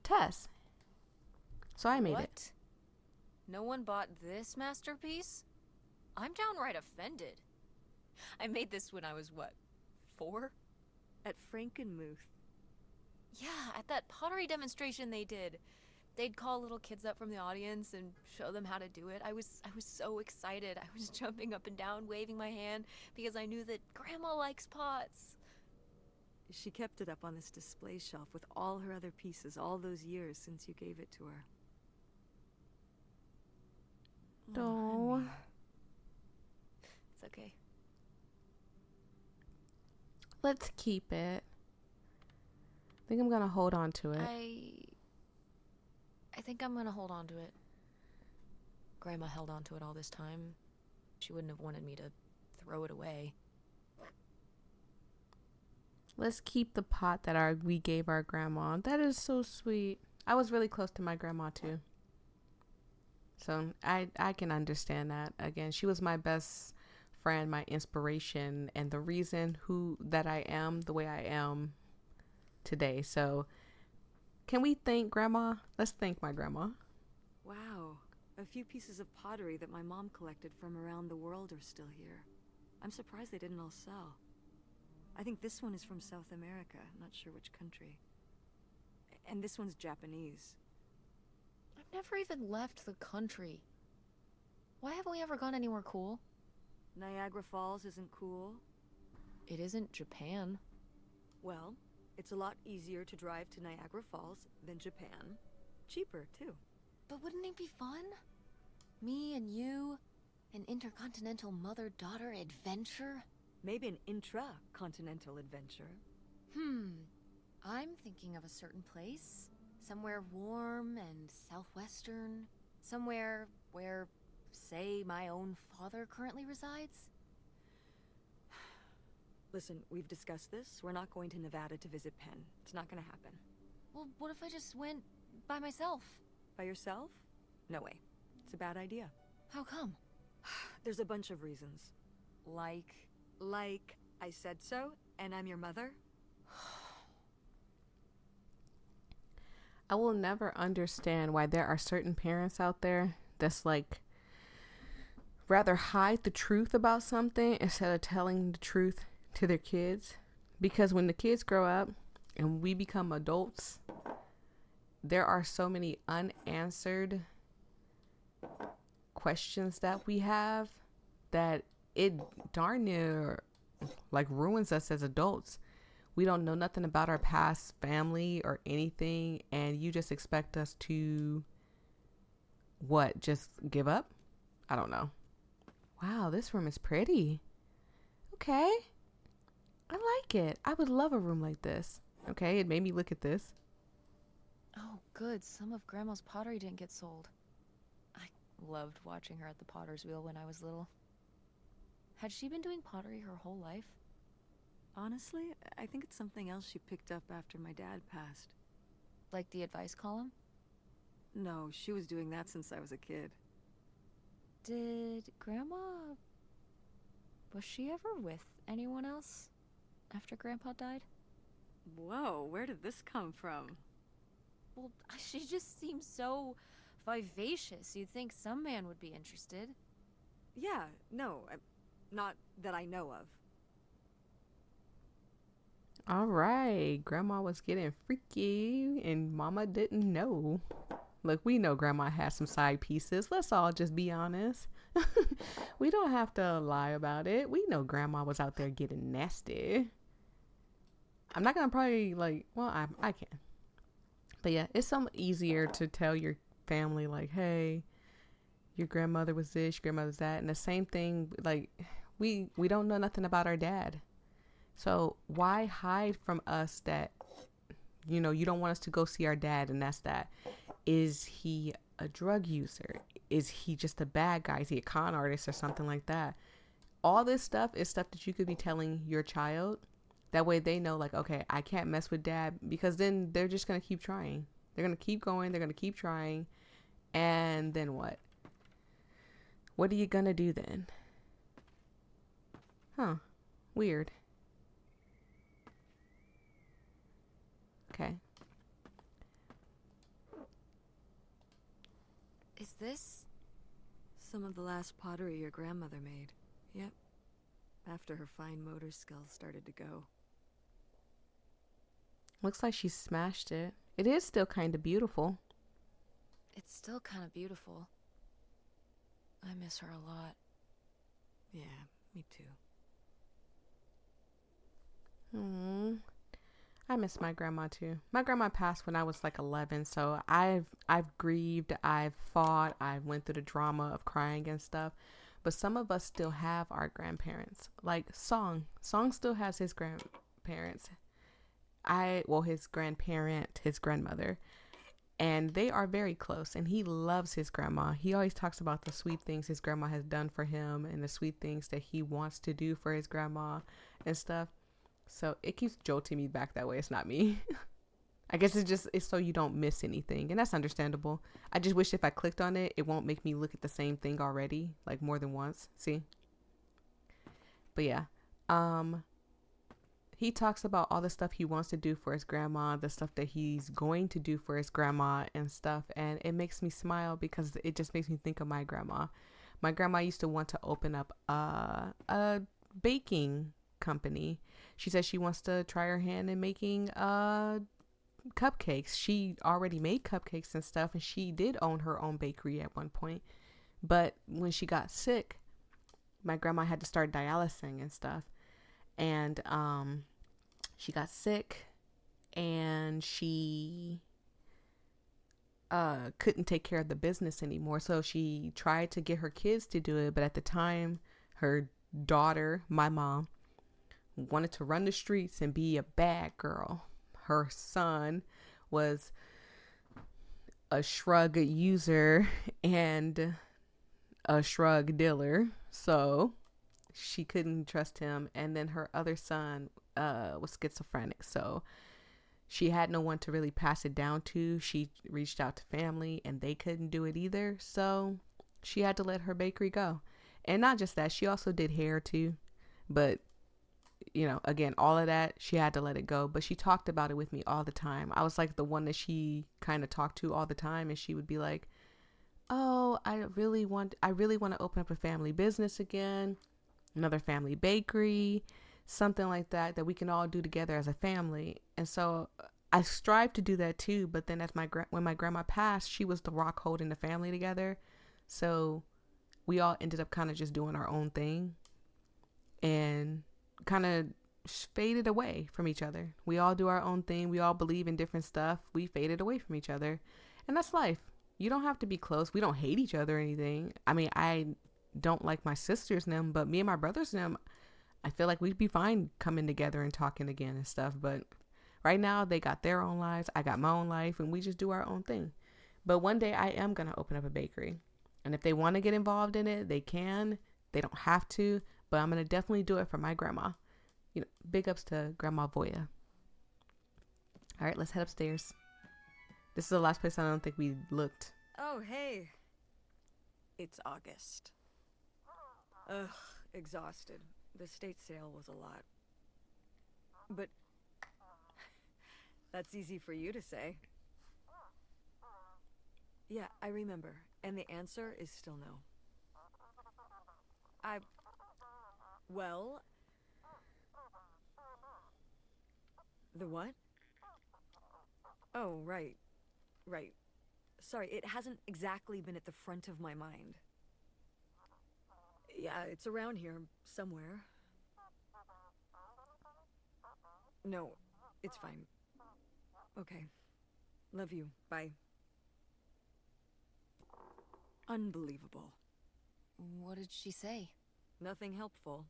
Tess. So I made it. No one bought this masterpiece? I'm downright offended. I made this when I was, what, 4? At Frankenmuth. Yeah, at that pottery demonstration they did. They'd call little kids up from the audience and show them how to do it. I was so excited. I was jumping up and down, waving my hand, because I knew that Grandma likes pots. She kept it up on this display shelf with all her other pieces all those years since you gave it to her. Oh, honey. It's okay. let's keep it. I think I'm gonna hold on to it. I think I'm gonna hold on to it. Grandma held on to it all this time. She wouldn't have wanted me to throw it away. Let's keep the pot that we gave our grandma. That is so sweet. I was really close to my grandma too. So I can understand that. Again, she was my best friend, my inspiration, and the reason that I am the way I am today. So can we thank Grandma? Let's thank my grandma. Wow. A few pieces of pottery that my mom collected from around the world are still here. I'm surprised they didn't all sell. I think this one is from South America. I'm not sure which country. And this one's Japanese. I've never even left the country. Why haven't we ever gone anywhere cool? Niagara Falls isn't cool. It isn't Japan. Well, it's a lot easier to drive to Niagara Falls than Japan. Cheaper, too. But wouldn't it be fun? Me and you, an intercontinental mother-daughter adventure? Maybe an intra-continental adventure. I'm thinking of a certain place. Somewhere warm and southwestern. Somewhere where, say, my own father currently resides. Listen, we've discussed this. We're not going to Nevada to visit Penn. It's not gonna happen. Well, what if I just went by myself? By yourself? No way. It's a bad idea. How come? There's a bunch of reasons. Like, I said so, and I'm your mother? I will never understand why there are certain parents out there that's like rather hide the truth about something instead of telling the truth to their kids. Because when the kids grow up and we become adults, there are so many unanswered questions that we have that it darn near like ruins us as adults. We don't know nothing about our past family or anything, and you just expect us to just give up? I don't know. Wow, this room is pretty. Okay. I like it. I would love a room like this. Okay, it made me look at this. oh good, some of Grandma's pottery didn't get sold. I loved watching her at the potter's wheel when I was little. Had she been doing pottery her whole life? Honestly, I think it's something else she picked up after my dad passed. Like the advice column? No, she was doing that since I was a kid. Did Grandma... was she ever with anyone else after Grandpa died? Whoa, where did this come from? Well, she just seems so vivacious. You'd think some man would be interested. Yeah, no, not that I know of. All right. Grandma was getting freaky and Mama didn't know. Look, we know Grandma has some side pieces. Let's all just be honest. We don't have to lie about it. We know Grandma was out there getting nasty. I'm not going to probably I can. But yeah, it's some easier to tell your family like, hey, your grandmother was this, your grandmother's that. And the same thing, like, we don't know nothing about our dad. So why hide from us that, you don't want us to go see our dad and that's that? Is he a drug user? Is he just a bad guy? Is he a con artist or something like that? All this stuff is stuff that you could be telling your child. That way they know like, okay, I can't mess with dad, because then they're just going to keep trying. They're going to keep going. They're going to keep trying. And then what? What are you going to do then? Huh. Weird. Okay. Is this... Some of the last pottery your grandmother made. Yep. After her fine motor skills started to go. Looks like she smashed it. It is still kind of beautiful. It's still kind of beautiful. I miss her a lot. Yeah, me too. I miss my grandma too. My grandma passed when I was like 11, so I've grieved, I've fought, I went through the drama of crying and stuff. But some of us still have our grandparents. Like Song still has his grandparents. His grandparent, his grandmother. And they are very close, and he loves his grandma. He always talks about the sweet things his grandma has done for him and the sweet things that he wants to do for his grandma and stuff. So it keeps jolting me back that way. It's not me. I guess it's so you don't miss anything, and that's understandable. I just wish if I clicked on it, it won't make me look at the same thing already, like more than once. See? But yeah. He talks about all the stuff he wants to do for his grandma, the stuff that he's going to do for his grandma and stuff. And it makes me smile because it just makes me think of my grandma. My grandma used to want to open up a baking company. She says she wants to try her hand in making cupcakes. She already made cupcakes and stuff, and she did own her own bakery at one point. But when she got sick, my grandma had to start dialysing and stuff. And she got sick, and she couldn't take care of the business anymore. So she tried to get her kids to do it, but at the time, her daughter, my mom, wanted to run the streets and be a bad girl. Her son was a shrug user and a shrug dealer, so she couldn't trust him. And then her other son was schizophrenic, so she had no one to really pass it down to. She reached out to family, and they couldn't do it either, so she had to let her bakery go. And not just that, she also did hair too, but you know, again, all of that, she had to let it go. But she talked about it with me all the time. I was like the one that she kind of talked to all the time, and she would be like, oh, I really want to open up a family business again, another family bakery, something like that we can all do together as a family. And so I strive to do that too. But then when my grandma passed, she was the rock holding the family together. So we all ended up kind of just doing our own thing and kind of faded away from each other. We all do our own thing. We all believe in different stuff. We faded away from each other. And that's life. You don't have to be close. We don't hate each other or anything. I mean, I don't like my sisters and them, but me and my brothers and them, I feel like we'd be fine coming together and talking again and stuff. But right now, they got their own lives. I got my own life, and we just do our own thing. But one day, I am going to open up a bakery. And if they want to get involved in it, they can. They don't have to. But I'm going to definitely do it for my grandma. You know, big ups to Grandma Voyia. All right, let's head upstairs. This is the last place I don't think we looked. Oh, hey. It's August. Ugh, exhausted. The state sale was a lot. But that's easy for you to say. Yeah, I remember. And the answer is still no. Well... The what? Oh, right. Right. Sorry, it hasn't exactly been at the front of my mind. Yeah, it's around here, somewhere. No, it's fine. Okay. Love you. Bye. Unbelievable. What did she say? Nothing helpful.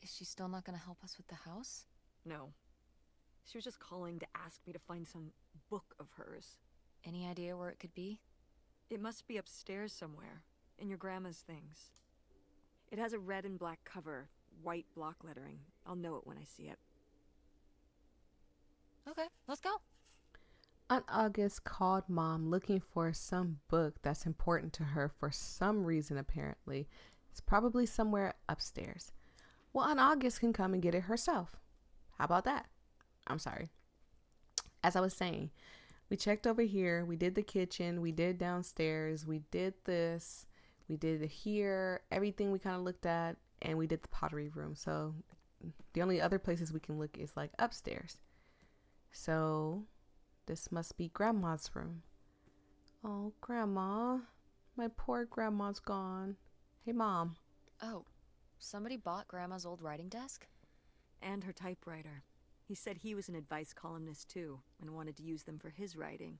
Is she still not gonna help us with the house? No. She was just calling to ask me to find some book of hers. Any idea where it could be? It must be upstairs somewhere, in your grandma's things. It has a red and black cover, white block lettering. I'll know it when I see it. Okay, let's go. Aunt August called Mom looking for some book that's important to her for some reason, apparently. It's probably somewhere upstairs. Well, Aunt August can come and get it herself. How about that? I'm sorry. As I was saying, we checked over here, we did the kitchen, we did downstairs, we did this, we did here, everything we kind of looked at, and we did the pottery room. So the only other places we can look is like upstairs. So this must be Grandma's room. Oh, Grandma. My poor Grandma's gone. Hey, Mom. Oh, somebody bought Grandma's old writing desk? And her typewriter. He said he was an advice columnist too, and wanted to use them for his writing.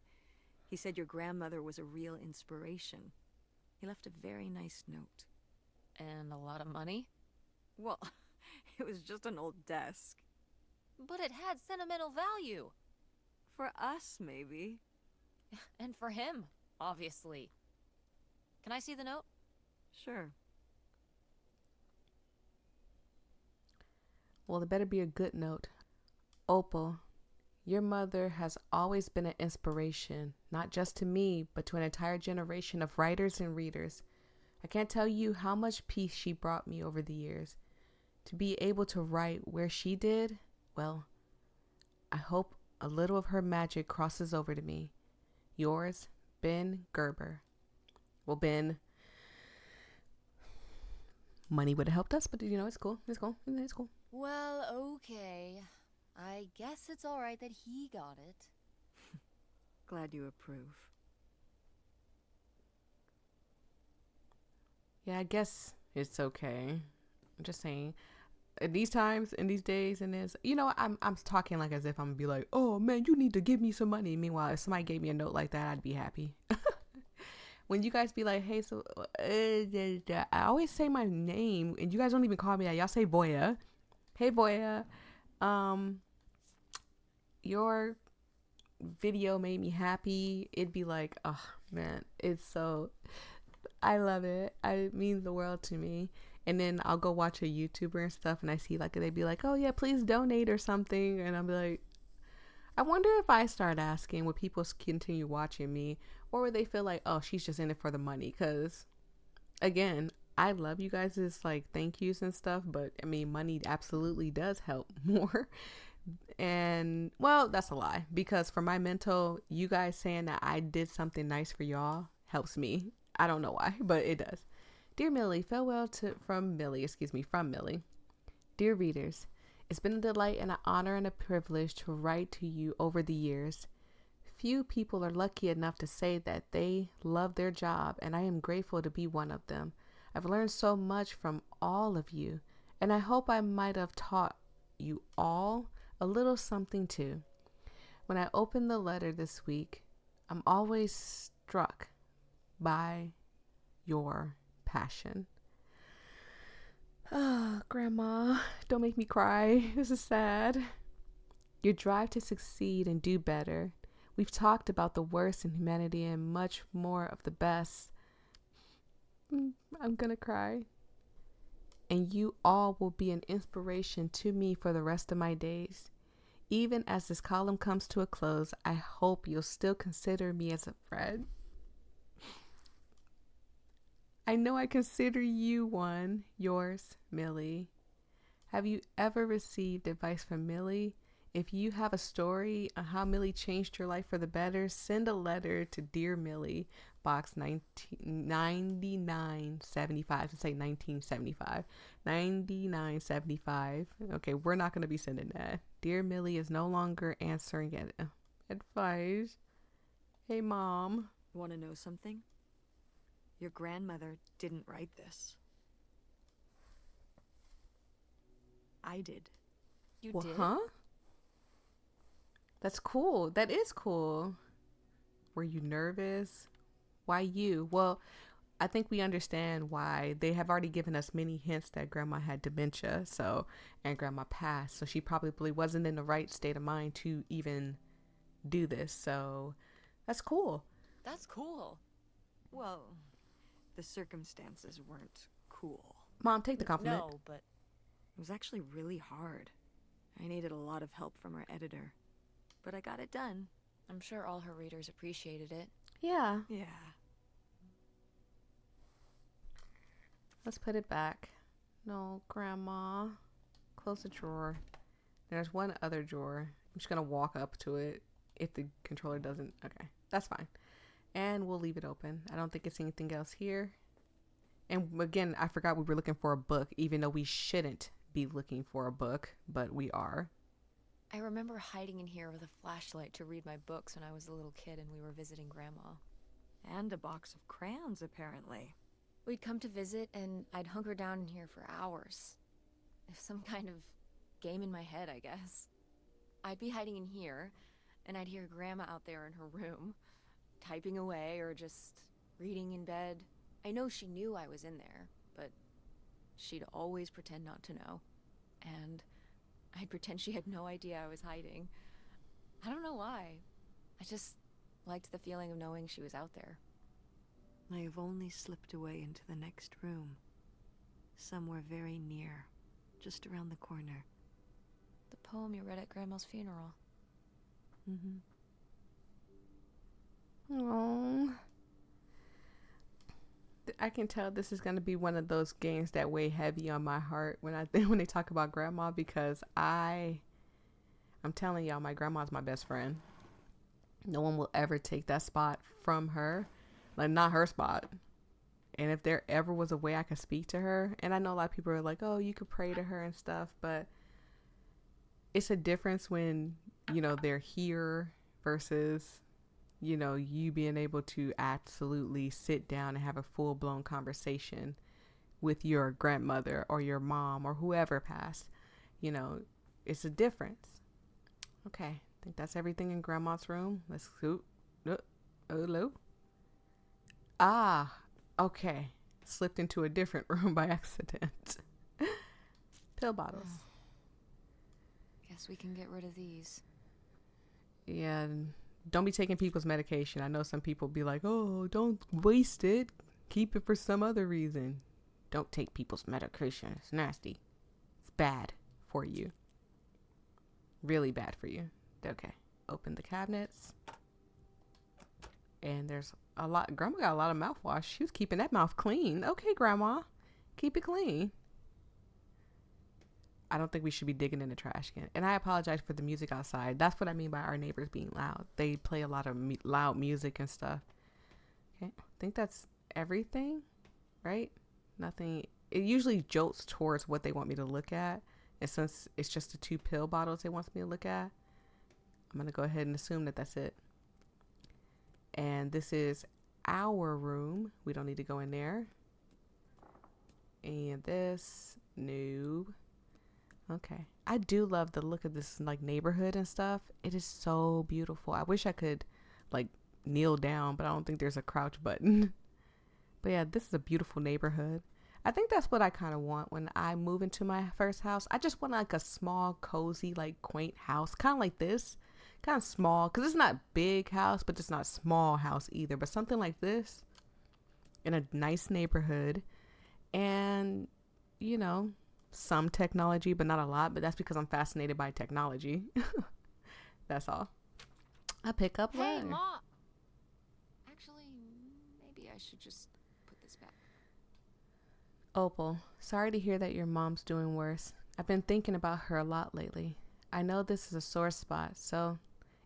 He said your grandmother was a real inspiration. He left a very nice note. And a lot of money? Well, it was just an old desk. But it had sentimental value. For us, maybe. And for him, obviously. Can I see the note? Sure. Well, it better be a good note. Opal, your mother has always been an inspiration, not just to me, but to an entire generation of writers and readers. I can't tell you how much peace she brought me over the years. To be able to write where she did, well, I hope a little of her magic crosses over to me. Yours, Ben Gerber. Well, Ben, money would have helped us, but it's cool. It's cool. It's cool. Well, okay. I guess it's all right that he got it. Glad you approve. Yeah, I guess it's okay. I'm just saying. At these times, in these days, and this, I'm talking like as if I'm gonna be like, oh man, you need to give me some money. Meanwhile, if somebody gave me a note like that, I'd be happy. When you guys be like, hey, so I always say my name, and you guys don't even call me that. Y'all say voyia. Hey, voyia. Your video made me happy. It'd be like, oh man, I love it. It means the world to me. And then I'll go watch a YouTuber and stuff, and I see like they'd be like, oh yeah, please donate or something, and I'll be like, I wonder if I start asking, would people continue watching me, or would they feel like, oh, she's just in it for the money? Because again, I love you guys' like thank yous and stuff, but I mean, money absolutely does help more. And well, that's a lie, because for my mental, you guys saying that I did something nice for y'all helps me. I don't know why, but it does. Dear Millie, farewell from Millie. Dear readers, it's been a delight and an honor and a privilege to write to you over the years. Few people are lucky enough to say that they love their job, and I am grateful to be one of them. I've learned so much from all of you, and I hope I might have taught you all a little something too. When I open the letter this week, I'm always struck by your passion. Oh, Grandma, don't make me cry. This is sad. Your drive to succeed and do better. We've talked about the worst in humanity and much more of the best. I'm gonna cry. And you all will be an inspiration to me for the rest of my days. Even as this column comes to a close, I hope you'll still consider me as a friend. I know I consider you one. Yours, Millie. Have you ever received advice from Millie? If you have a story on how Millie changed your life for the better, send a letter to Dear Millie, Box 9975. To say 1975. 9975. Okay, we're not going to be sending that. Dear Millie is no longer answering advice. Hey, Mom. Want to know something? Your grandmother didn't write this. I did. You Well, did? huh? That's cool. That is cool. Were you nervous? Why you? Well, I think we understand why. They have already given us many hints that Grandma had dementia, and Grandma passed, so she probably wasn't in the right state of mind to even do this. So that's cool. That's cool. Well, the circumstances weren't cool. Mom, take the compliment. No, but It was actually really hard. I needed a lot of help from our editor. But I got it done. I'm sure all her readers appreciated it. Yeah. Yeah. Let's put it back. No, Grandma. Close the drawer. There's one other drawer. I'm just going to walk up to it if the controller doesn't. Okay, that's fine. And we'll leave it open. I don't think it's anything else here. And again, I forgot we were looking for a book, even though we shouldn't be looking for a book, but we are. I remember hiding in here with a flashlight to read my books when I was a little kid and we were visiting Grandma. And a box of crayons, apparently. We'd come to visit and I'd hunker down in here for hours. If some kind of game in my head, I guess. I'd be hiding in here, and I'd hear Grandma out there in her room, typing away or just reading in bed. I know she knew I was in there, but she'd always pretend not to know. And I'd pretend she had no idea I was hiding. I don't know why. I just liked the feeling of knowing she was out there. I have only slipped away into the next room. Somewhere very near. Just around the corner. The poem you read at Grandma's funeral. Mm-hmm. Oh, I can tell this is going to be one of those games that weigh heavy on my heart when when they talk about Grandma, because I'm telling y'all, my grandma's my best friend. No one will ever take that spot from her, like not her spot. And if there ever was a way I could speak to her, and I know a lot of people are like, oh, you could pray to her and stuff, but it's a difference when, you know, they're here versus, you know, you being able to absolutely sit down and have a full-blown conversation with your grandmother or your mom or whoever passed. You know, it's a difference. Okay, I think that's everything in Grandma's room. Let's go. Hello. Ah, okay. Slipped into a different room by accident. Pill bottles. Guess we can get rid of these. Yeah, don't be taking people's medication. I know some people be like, oh, don't waste it. Keep it for some other reason. Don't take people's medication. It's nasty. It's bad for you. Really bad for you. Okay. Open the cabinets. And there's a lot. Grandma got a lot of mouthwash. She was keeping that mouth clean. Okay, Grandma. Keep it clean. I don't think we should be digging in the trash can. And I apologize for the music outside. That's what I mean by our neighbors being loud. They play a lot of loud music and stuff. Okay. I think that's everything, right? Nothing. It usually jolts towards what they want me to look at. And since it's just the 2 pill bottles they want me to look at, I'm going to go ahead and assume that that's it. And this is our room. We don't need to go in there. And this, no. Okay. I do love the look of this like neighborhood and stuff. It is so beautiful. I wish I could like kneel down, but I don't think there's a crouch button. But yeah, this is a beautiful neighborhood. I think that's what I kind of want when I move into my first house. I just want like a small, cozy, like quaint house, kind of like this. Kind of small, because it's not big house, but it's not small house either. But something like this in a nice neighborhood, and you know, some technology, but not a lot. But that's because I'm fascinated by technology. That's all. I pick up. Hey, letter. Mom! Actually, maybe I should just put this back. Opal, sorry to hear that your mom's doing worse. I've been thinking about her a lot lately. I know this is a sore spot, so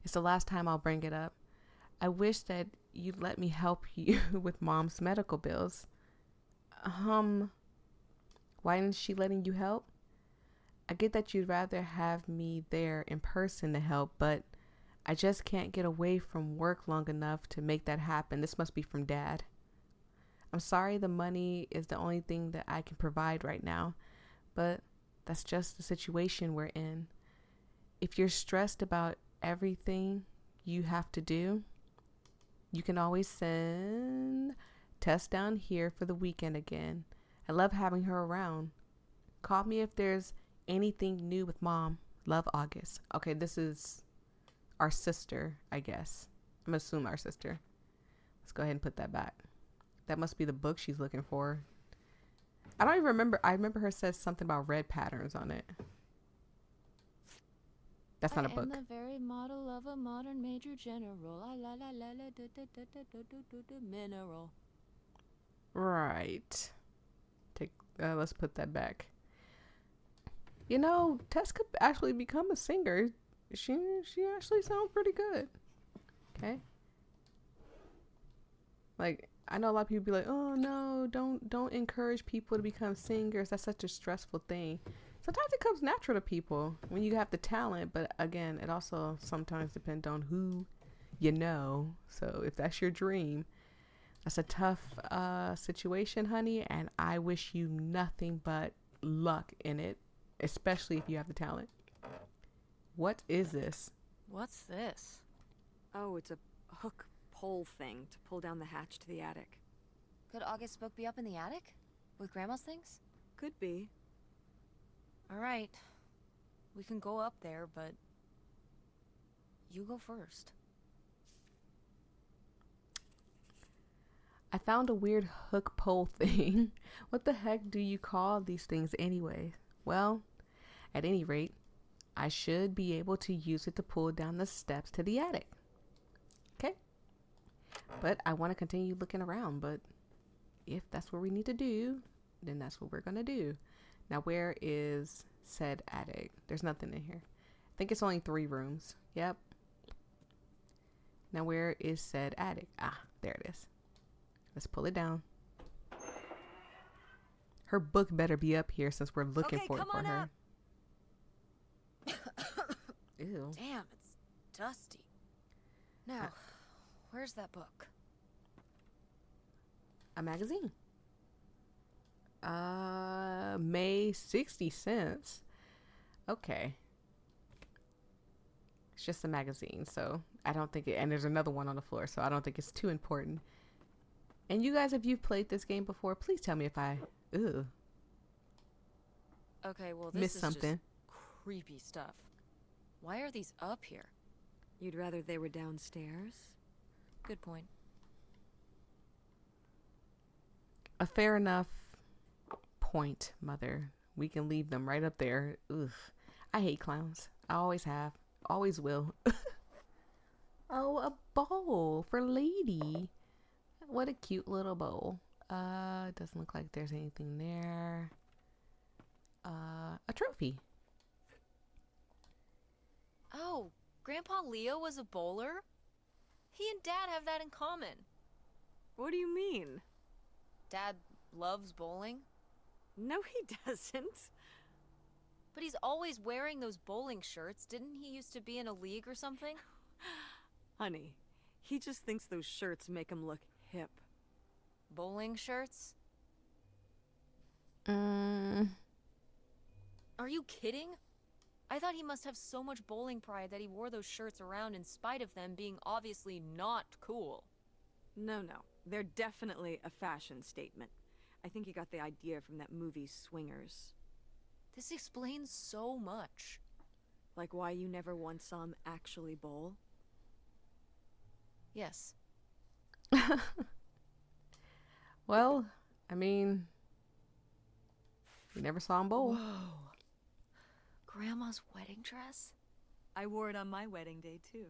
it's the last time I'll bring it up. I wish that you'd let me help you with Mom's medical bills. Why isn't she letting you help? I get that you'd rather have me there in person to help, but I just can't get away from work long enough to make that happen. This must be from Dad. I'm sorry the money is the only thing that I can provide right now, but that's just the situation we're in. If you're stressed about everything you have to do, you can always send Tess down here for the weekend again. I love having her around. Call me if there's anything new with Mom. Love, August. Okay, this is our sister, I guess. I'm assuming our sister. Let's go ahead and put that back. That must be the book she's looking for. I don't even remember. I remember her says something about red patterns on it. That's not a I book. am the very model of a modern major general. La la la la la da da da da da da da mineral. Right. Let's put that back. You know, Tess could actually become a singer. She actually sounds pretty good. Okay. Like, I know a lot of people be like, "Oh no, don't encourage people to become singers. That's such a stressful thing." Sometimes it comes natural to people when you have the talent, but again, it also sometimes depends on who you know. So if that's your dream, that's a tough situation, honey, and I wish you nothing but luck in it, especially if you have the talent. What is this? What's this? Oh, it's a hook pole thing to pull down the hatch to the attic. Could August's book be up in the attic? With Grandma's things? Could be. Alright. We can go up there, but... you go first. I found a weird hook pole thing. What the heck do you call these things anyway? Well, at any rate, I should be able to use it to pull down the steps to the attic. Okay? But I want to continue looking around, but if that's what we need to do, then that's what we're going to do. Now, where is said attic? There's nothing in here. I think it's only 3 rooms. Yep. Now, where is said attic? Ah, there it is. Let's pull it down. Her book better be up here since we're looking for it for her. Ew. Damn, it's dusty. Now, where's that book? A magazine. May 60 cents. Okay. It's just a magazine, so I don't think it, and there's another one on the floor, so I don't think it's too important. And you guys, if you've played this game before, please tell me if I Okay, well, this missed is something. just creepy stuff. Why are these up here? You'd rather they were downstairs? Good point. A fair enough point, Mother. We can leave them right up there. Ugh. I hate clowns. I always have. Always will. Oh, a bowl for Lady. What a cute little bowl. It doesn't look like there's anything there. A trophy. Oh, Grandpa Leo was a bowler? He and Dad have that in common. What do you mean? Dad loves bowling, No, he doesn't. but he's always wearing those bowling shirts. Didn't he used to be in a league or something? Honey, he just thinks those shirts make him look hip. Bowling shirts? Mm, Are you kidding? I thought he must have so much bowling pride that he wore those shirts around in spite of them being obviously not cool. No, they're definitely a fashion statement. I think he got the idea from that movie Swingers. This explains so much. Like why you never once saw him actually bowl? Yes. well, I mean, we never saw him bowl. Whoa. Grandma's wedding dress? I wore it on my wedding day too.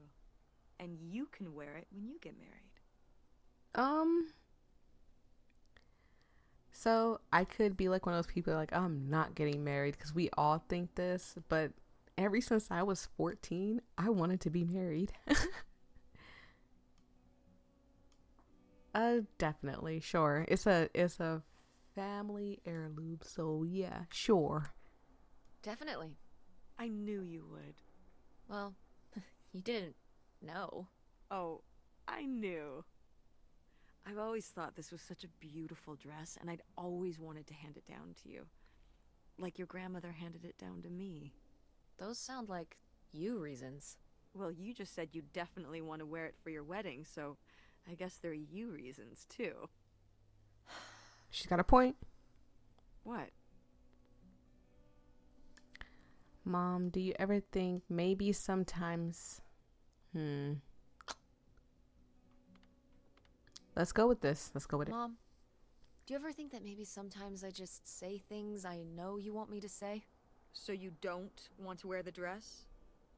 And you can wear it when you get married. So I could be like one of those people like, I'm not getting married, because we all think this, but ever since I was 14, I wanted to be married. Definitely, sure. It's a family heirloom, so yeah, sure. Definitely. I knew you would. Well, you didn't know. Oh, I knew. I've always thought this was such a beautiful dress, and I'd always wanted to hand it down to you. Like your grandmother handed it down to me. Those sound like you reasons. Well, you just said you definitely want to wear it for your wedding, so I guess they're you reasons, too. She's got a point. What? Mom, do you ever think maybe sometimes... Let's go with this. Let's go with it. Mom, do you ever think that maybe sometimes I just say things I know you want me to say? So you don't want to wear the dress?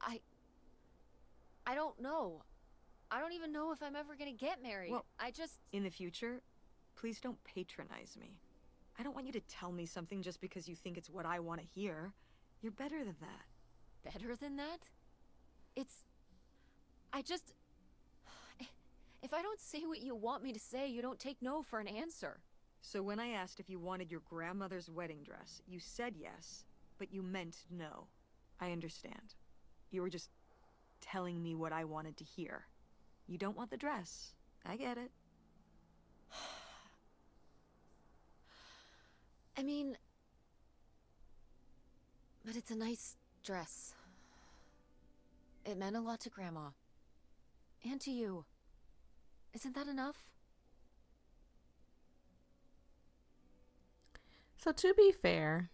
I don't know. I don't even know if I'm ever gonna get married. Well, I just... In the future, please don't patronize me. I don't want you to tell me something just because you think it's what I want to hear. You're better than that. Better than that? I just... If I don't say what you want me to say, you don't take no for an answer. So when I asked if you wanted your grandmother's wedding dress, you said yes, but you meant no. I understand. You were just telling me what I wanted to hear. You don't want the dress. I get it. I mean... But it's a nice dress. It meant a lot to Grandma. And to you. Isn't that enough? So to be fair,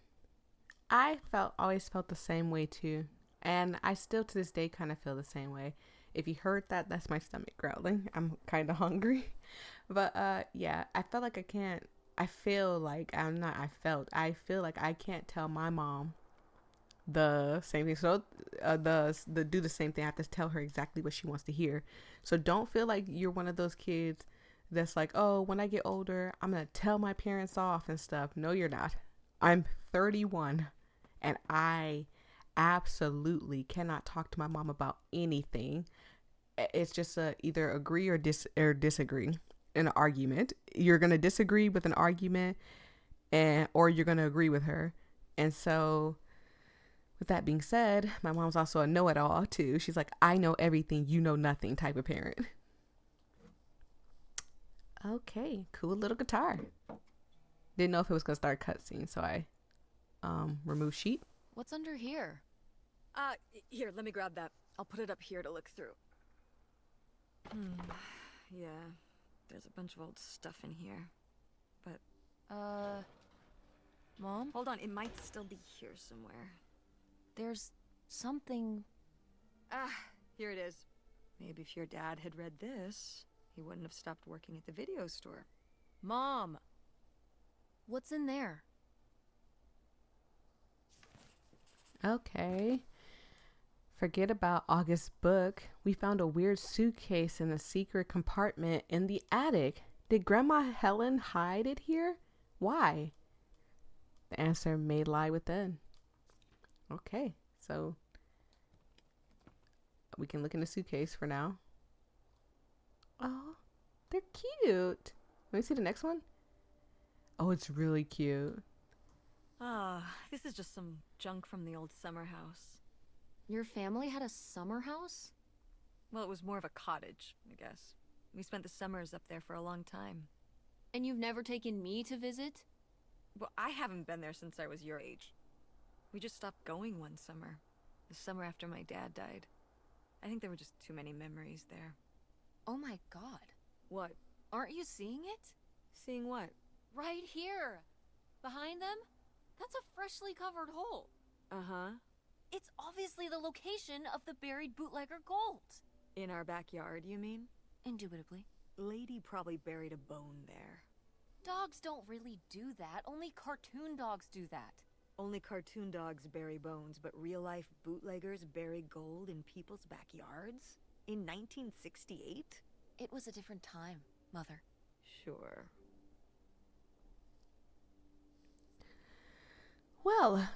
I always felt the same way too. And I still to this day kind of feel the same way. If you heard that, that's my stomach growling. I'm kind of hungry. But yeah, I feel like I feel like I can't tell my mom the same thing. So do the same thing. I have to tell her exactly what she wants to hear. So don't feel like you're one of those kids that's like, oh, when I get older, I'm going to tell my parents off and stuff. No, you're not. I'm 31 and I absolutely cannot talk to my mom about anything. It's just either agree or disagree in an argument. You're going to disagree with an argument or you're going to agree with her. And so with that being said, my mom's also a know-it-all too. She's like, I know everything, you know nothing type of parent. Okay, cool little guitar. Didn't know if it was gonna start a cutscene, so I removed sheet. What's under here? Here, let me grab that. I'll put it up here to look through. Yeah, there's a bunch of old stuff in here. But... Mom? Hold on, it might still be here somewhere. There's something... Here it is. Maybe if your dad had read this, he wouldn't have stopped working at the video store. Mom! What's in there? Okay. Forget about August's book. We found a weird suitcase in a secret compartment in the attic. Did Grandma Helen hide it here? Why? The answer may lie within. Okay, so we can look in the suitcase for now. Oh, they're cute. Let me see the next one. Oh, it's really cute. This is just some junk from the old summer house. Your family had a summer house? Well, it was more of a cottage, I guess. We spent the summers up there for a long time. And you've never taken me to visit? Well, I haven't been there since I was your age. We just stopped going one summer. The summer after my dad died. I think there were just too many memories there. Oh my god. What? Aren't you seeing it? Seeing what? Right here! Behind them? That's a freshly covered hole. Uh-huh. It's obviously the location of the buried bootlegger gold. In our backyard, you mean? Indubitably. Lady probably buried a bone there. Dogs don't really do that. Only cartoon dogs do that. Only cartoon dogs bury bones, but real-life bootleggers bury gold in people's backyards? In 1968? It was a different time, Mother. Sure. Well,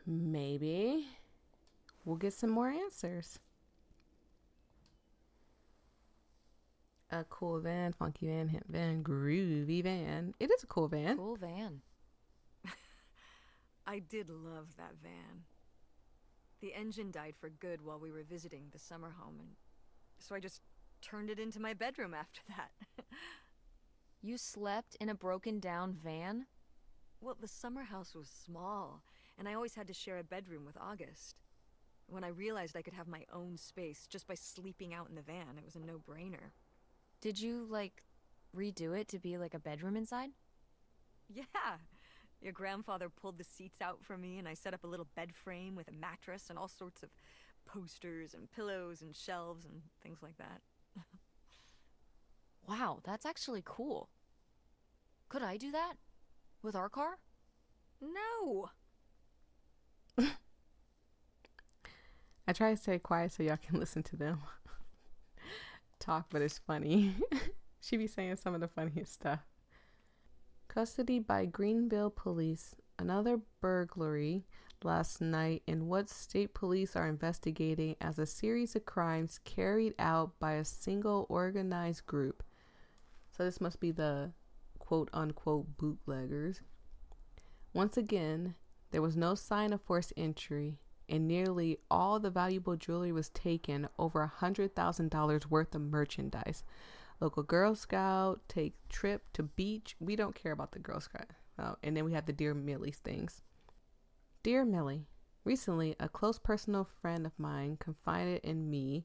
maybe we'll get some more answers. A cool van, funky van, hip van, groovy van. It is a cool van. Cool van. I did love that van. The engine died for good while we were visiting the summer home, and so I just turned it into my bedroom after that. You slept in a broken down van? Well, the summer house was small, and I always had to share a bedroom with August. When I realized I could have my own space just by sleeping out in the van, it was a no-brainer. Did you, like, redo it to be like a bedroom inside? Yeah. Your grandfather pulled the seats out for me, and I set up a little bed frame with a mattress and all sorts of posters and pillows and shelves and things like that. Wow, that's actually cool. Could I do that? With our car? No! I try to stay quiet so y'all can listen to them talk, but it's funny. She be saying some of the funniest stuff. Custody by Greenville police. Another burglary last night in what state police are investigating as a series of crimes carried out by a single organized group. So this must be the quote unquote bootleggers. Once again, there was no sign of forced entry, and nearly all the valuable jewelry was taken, over $100,000 worth of merchandise. Local Girl Scout take trip to beach. We don't care about the Girl Scout. Oh, and then we have the Dear Millie's things. Dear Millie, recently a close personal friend of mine confided in me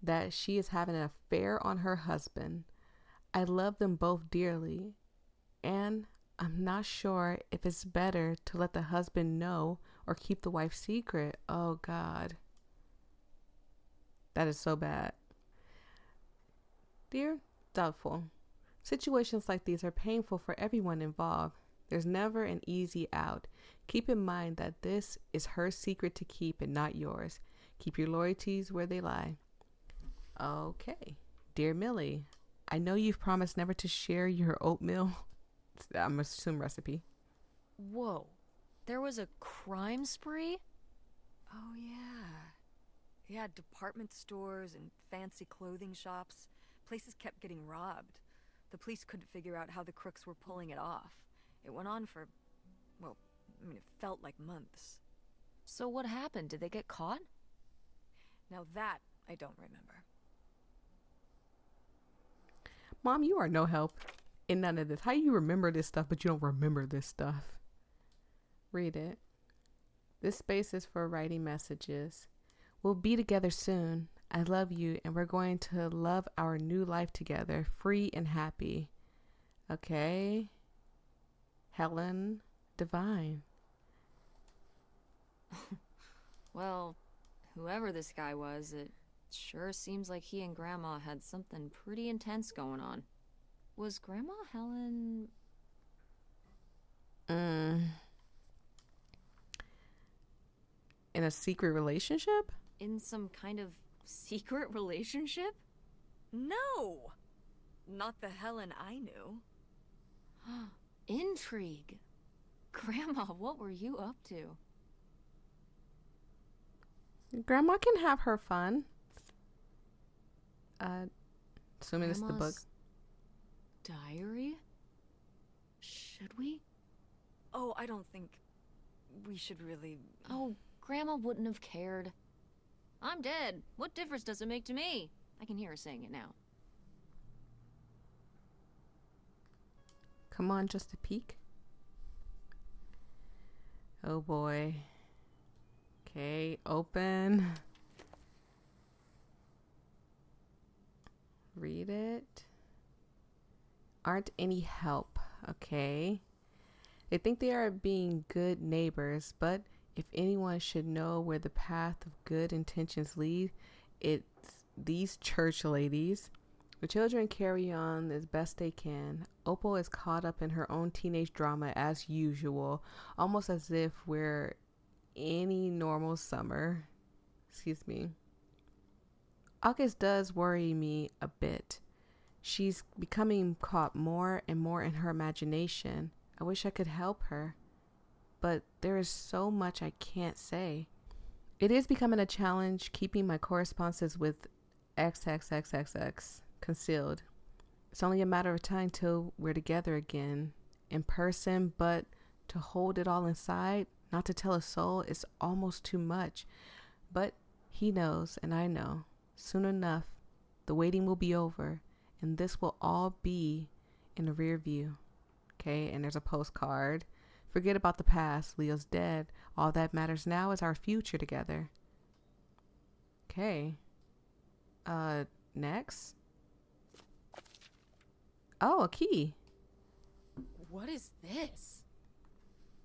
that she is having an affair on her husband. I love them both dearly, and I'm not sure if it's better to let the husband know or keep the wife secret. Oh God. That is so bad. Dear Doubtful, situations like these are painful for everyone involved. There's never an easy out. Keep in mind that this is her secret to keep and not yours. Keep your loyalties where they lie. Okay. Dear Millie, I know you've promised never to share your oatmeal, I'm assuming recipe. Whoa. There was a crime spree? Oh, yeah. Yeah, department stores and fancy clothing shops. Places kept getting robbed. The police couldn't figure out how the crooks were pulling it off. It went on for, well, it felt like months. So what happened? Did they get caught? Now that I don't remember. Mom, you are no help in none of this. How you remember this stuff, but you don't remember this stuff? Read it. This space is for writing messages. We'll be together soon. I love you, and we're going to love our new life together, free and happy. Okay. Helen Divine. Well, whoever this guy was, it sure seems like he and Grandma had something pretty intense going on. Was Grandma Helen... In a secret relationship? in some kind of secret relationship? No! Not the Helen I knew. Intrigue. Grandma, what were you up to? Grandma can have her fun. Assuming it's the book. Grandma's diary? Should we? Oh, I don't think we should really... Oh, Grandma wouldn't have cared. I'm dead. What difference does it make to me? I can hear her saying it now. Come on, just a peek. Oh boy. Okay, open. Read it. Aren't any help. Okay. They think they are being good neighbors, but if anyone should know where the path of good intentions lead, it's these church ladies. The children carry on as best they can. Opal is caught up in her own teenage drama as usual, almost as if we're any normal summer. Excuse me. August does worry me a bit. She's becoming caught more and more in her imagination. I wish I could help her, but there is so much I can't say. It is becoming a challenge keeping my correspondences with XXXXX concealed. It's only a matter of time till we're together again in person, but to hold it all inside, not to tell a soul, is almost too much. But he knows, and I know. Soon enough, the waiting will be over, and this will all be in the rear view. Okay, and there's a postcard. Forget about the past. Leo's dead. All that matters now is our future together. Okay. Next. Oh, a key. What is this?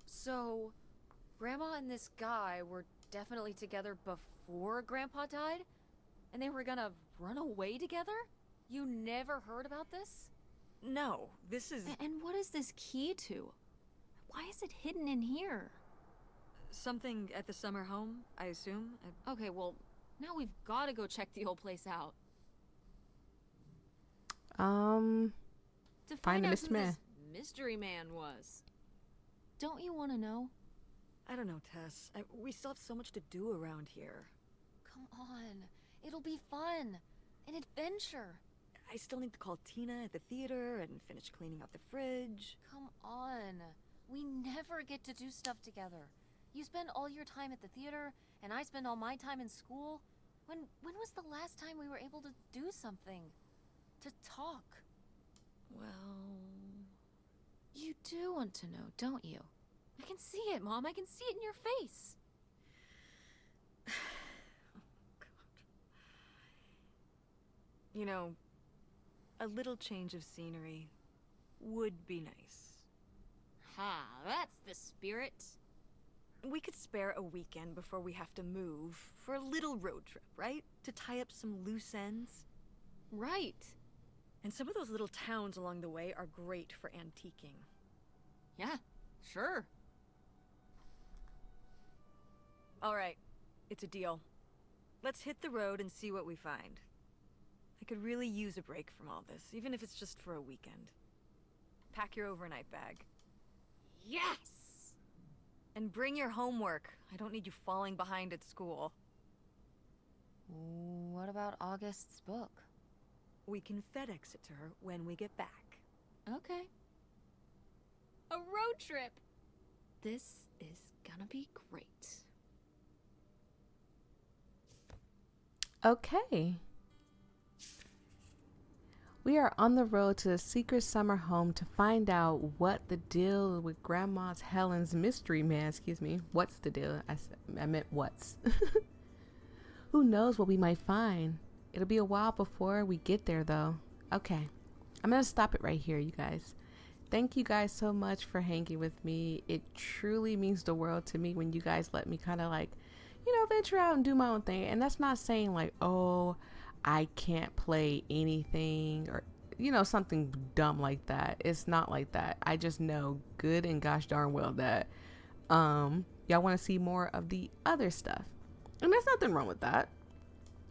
So, Grandma and this guy were definitely together before Grandpa died? And they were gonna run away together? You never heard about this? No, this is... And what is this key to? Why is it hidden in here? Something at the summer home, I assume. Okay, well, now we've got to go check the old place out. To Find find the out mystery who man. this mystery man was. Don't you want to know? I don't know, Tess. We still have so much to do around here. Come on. It'll be fun. An adventure. I still need to call Tina at the theater and finish cleaning out the fridge. Come on. We never get to do stuff together. You spend all your time at the theater, and I spend all my time in school. When was the last time we were able to do something? To talk? Well... You do want to know, don't you? I can see it, Mom. I can see it in your face. Oh, God. You know, a little change of scenery would be nice. Ha, that's the spirit. We could spare a weekend before we have to move for a little road trip, right? To tie up some loose ends. Right. And some of those little towns along the way are great for antiquing. Yeah, sure. All right, it's a deal. Let's hit the road and see what we find. I could really use a break from all this, even if it's just for a weekend. Pack your overnight bag. Yes! And bring your homework. I don't need you falling behind at school. What about August's book? We can FedEx it to her when we get back. Okay. A road trip! This is gonna be great. Okay. We are on the road to the secret summer home to find out what the deal with Grandma's Helen's mystery man. Excuse me. What's the deal? I meant what's. Who knows what we might find? It'll be a while before we get there, though. Okay. I'm going to stop it right here, you guys. Thank you guys so much for hanging with me. It truly means the world to me when you guys let me kind of like, venture out and do my own thing. And that's not saying like, oh, I can't play anything or, something dumb like that. It's not like that. I just know good and gosh darn well that y'all want to see more of the other stuff. And there's nothing wrong with that.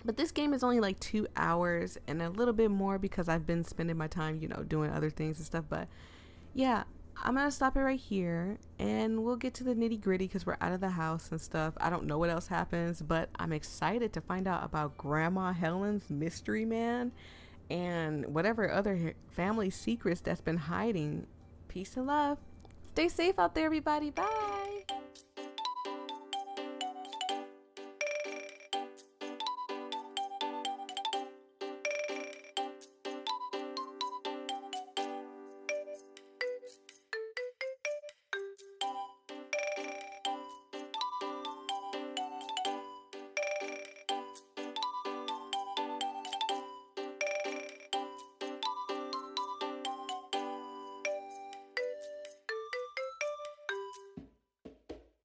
But this game is only like 2 hours and a little bit more because I've been spending my time, doing other things and stuff. But yeah, I'm going to stop it right here and we'll get to the nitty gritty because we're out of the house and stuff. I don't know what else happens, but I'm excited to find out about Grandma Helen's mystery man and whatever other family secrets that's been hiding. Peace and love. Stay safe out there, everybody. Bye.